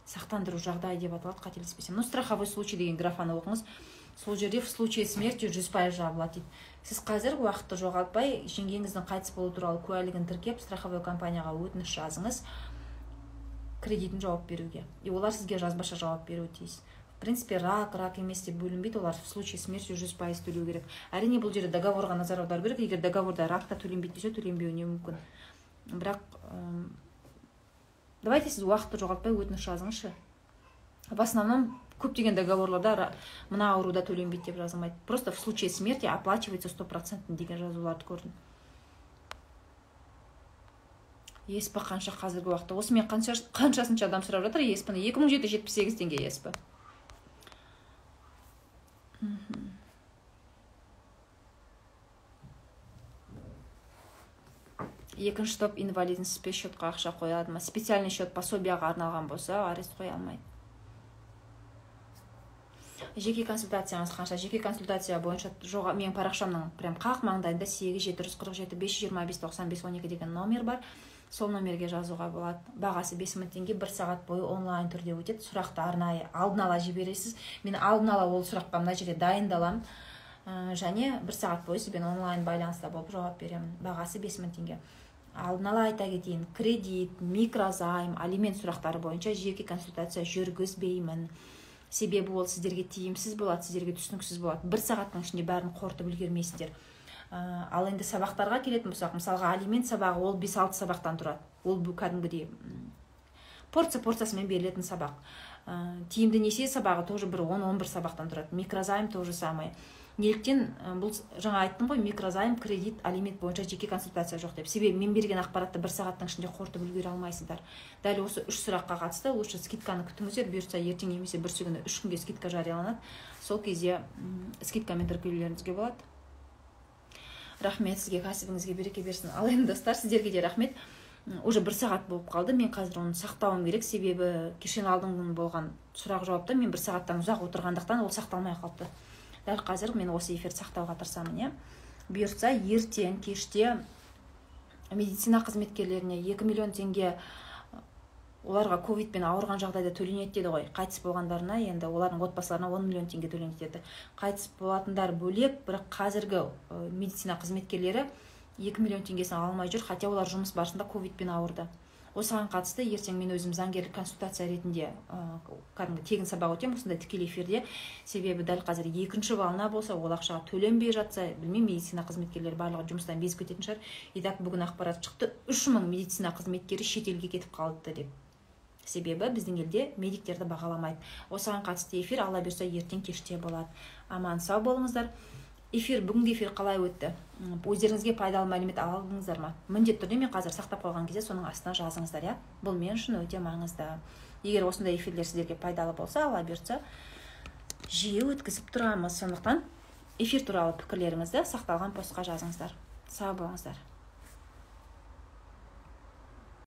S1: сақтандыру жағдай деп аталады, қателеспесем. Ну, страховой случай деген графаны оқыңыз. Сол жерде в случае смерти 100% жабылады дейді. Сіз қазір уақытты жоғалтпай, жеңгеңіздің қайтыс болу туралы куәлігін тіркеп, страховой компанияға өтініш жазыңыз кредитін жауап беруге. И олар сізге жазбаша жауап беруі тиіс. В принципе, рак емес деп бөлінбейді, олар в случае смерти 100% төлеу керек. Әрине бұл жерде договорға назар аудару керек. Егер договорда ракта төленбейді десе, төленбеуіне мүмкін. Бірақ давайте сіз уақытты жоғалтпай өтініш жазыңызшы. В основном көптеген договорларда мына ауруда төленбейді деп жазылмайды. Просто в случае смерти оплачивается 100% деген жазуларды көрдім. ЕСП қанша қазіргі уақытта? Осы мен қаншасыншы адам сұрап жатыр ЕСП-ні? 2778 теңге ЕСП. Екінші топ инвалидный счетқа ақша қояды ма? Специальный счет пособияға арналған болса, арест қоя алмайды. Жеке консультацияңыз қанша? Жеке консультация бойынша менің парақшамның прям қақ маңдайында 8747 525 95 12 деген номер бар. Сол номерге жазуға болады. Бағасы 5000 теңге, 1 сағат бойы онлайн түрде өтеді. Сұрақты арнайы алдын ала жібересіз. Мен алдын ала ол сұраққа мына жерде дайындалам. Және 1 сағат бойы сізбен онлайн байланыста болып жауап беремін. Бағасы 5000 теңге. Алдын ала айта кетейін, кредит, микрозайм, алимент сұрақтары бойынша жеке консультация жүргізбеймін. Себебі ол сіздерге тиімсіз болады, сіздерге түсініксіз болады. 1 сағаттың ішінде бәрін қорытып үлгермейсіздер. Ал енді сабақтарға келетін болсақ, мысалға алимент сабағы ол 5-6 сабақтан тұрады. Ол кәдімгідей порциясымен берілетін сабақ. Тиімді несие сабағы тоже бір 10-11 сабақтан тұрады. Микрозайм тоже самое. Неліктен бұл жаңа айттым ғой, микрозайм, кредит, алимент бойынша жеке консультация жоқ деп. Себебі мен берген ақпаратты 1 сағаттың ішінде қорытып үлгере алмайсыздар. Дәл осы 3 сұраққа қатысты лучше скидканы күтіңіздер, бұйыртса ертең немесе бүрсі күні 3 күнге скидка жарияланады. Сол кезде скидкамен тіркелулеріңізге болады. Рахмет сізге, кәсібіңізге береке берсін. Ал енді достар, сіздерге де рахмет. Уже 1 сағат болып қалды. Мен қазір оны сақтауым керек, себебі кешен алдын болған сұрақ жауапта мен 1 сағаттан ұзақ отырғандықтан ол сақталмай қалды. Дәл қазір мен осы эфирді сақтауға тырысамын. Бұйыртса ертең кеште медицина қызметкерлеріне 2 миллион теңге оларға ковидпен ауырған жағдайда төленеді деді ғой. Қайтыс болғандарына енді олардың отбасыларына 10 миллион теңге төленеді деді. Қайтыс болатындар бөлек, бірақ қазіргі медицина қызметкерлері 2 миллион теңгесін алмай жүр, хотя олар жұмыс барысында ковидпен ауырды. Осыған қатысты ертең мен өзім заңгерлік консультация ретінде кәдімгі тегін сабақ өтем, осындай тікелей эфирде. Себебі дәл қазір 2-ші волна болса, ол ақшаға төленбей жатса, білмеймін, медицина қызметкерлері барлығы жұмыстан безіп кететін шығар. Идак бүгін ақпарат шықты, 3000 медицина қызметкері шетелге кетіп қалды деп. Себебі біздің елде медиктерді бағаламайды. Осыған қатысты эфир алла бұйырса ертең кеште болады. Аман сау болыңыздар. Бүгінгі эфир қалай өтті? Өздеріңізге пайдалы мәлімет алдыңыздар ма? Міндетті түрде мен қазір сақтап қойған кезде соның астына жазыңыздар, Бұл мен үшін өте маңызды. Егер осындай эфирлер сіздерге пайдалы болса, алла бұйыртса жиі өткізіп тұрамыз. Сондықтан эфир туралы пікірлеріңізді сақталған постқа жазыңыздар. Сау болыңыздар.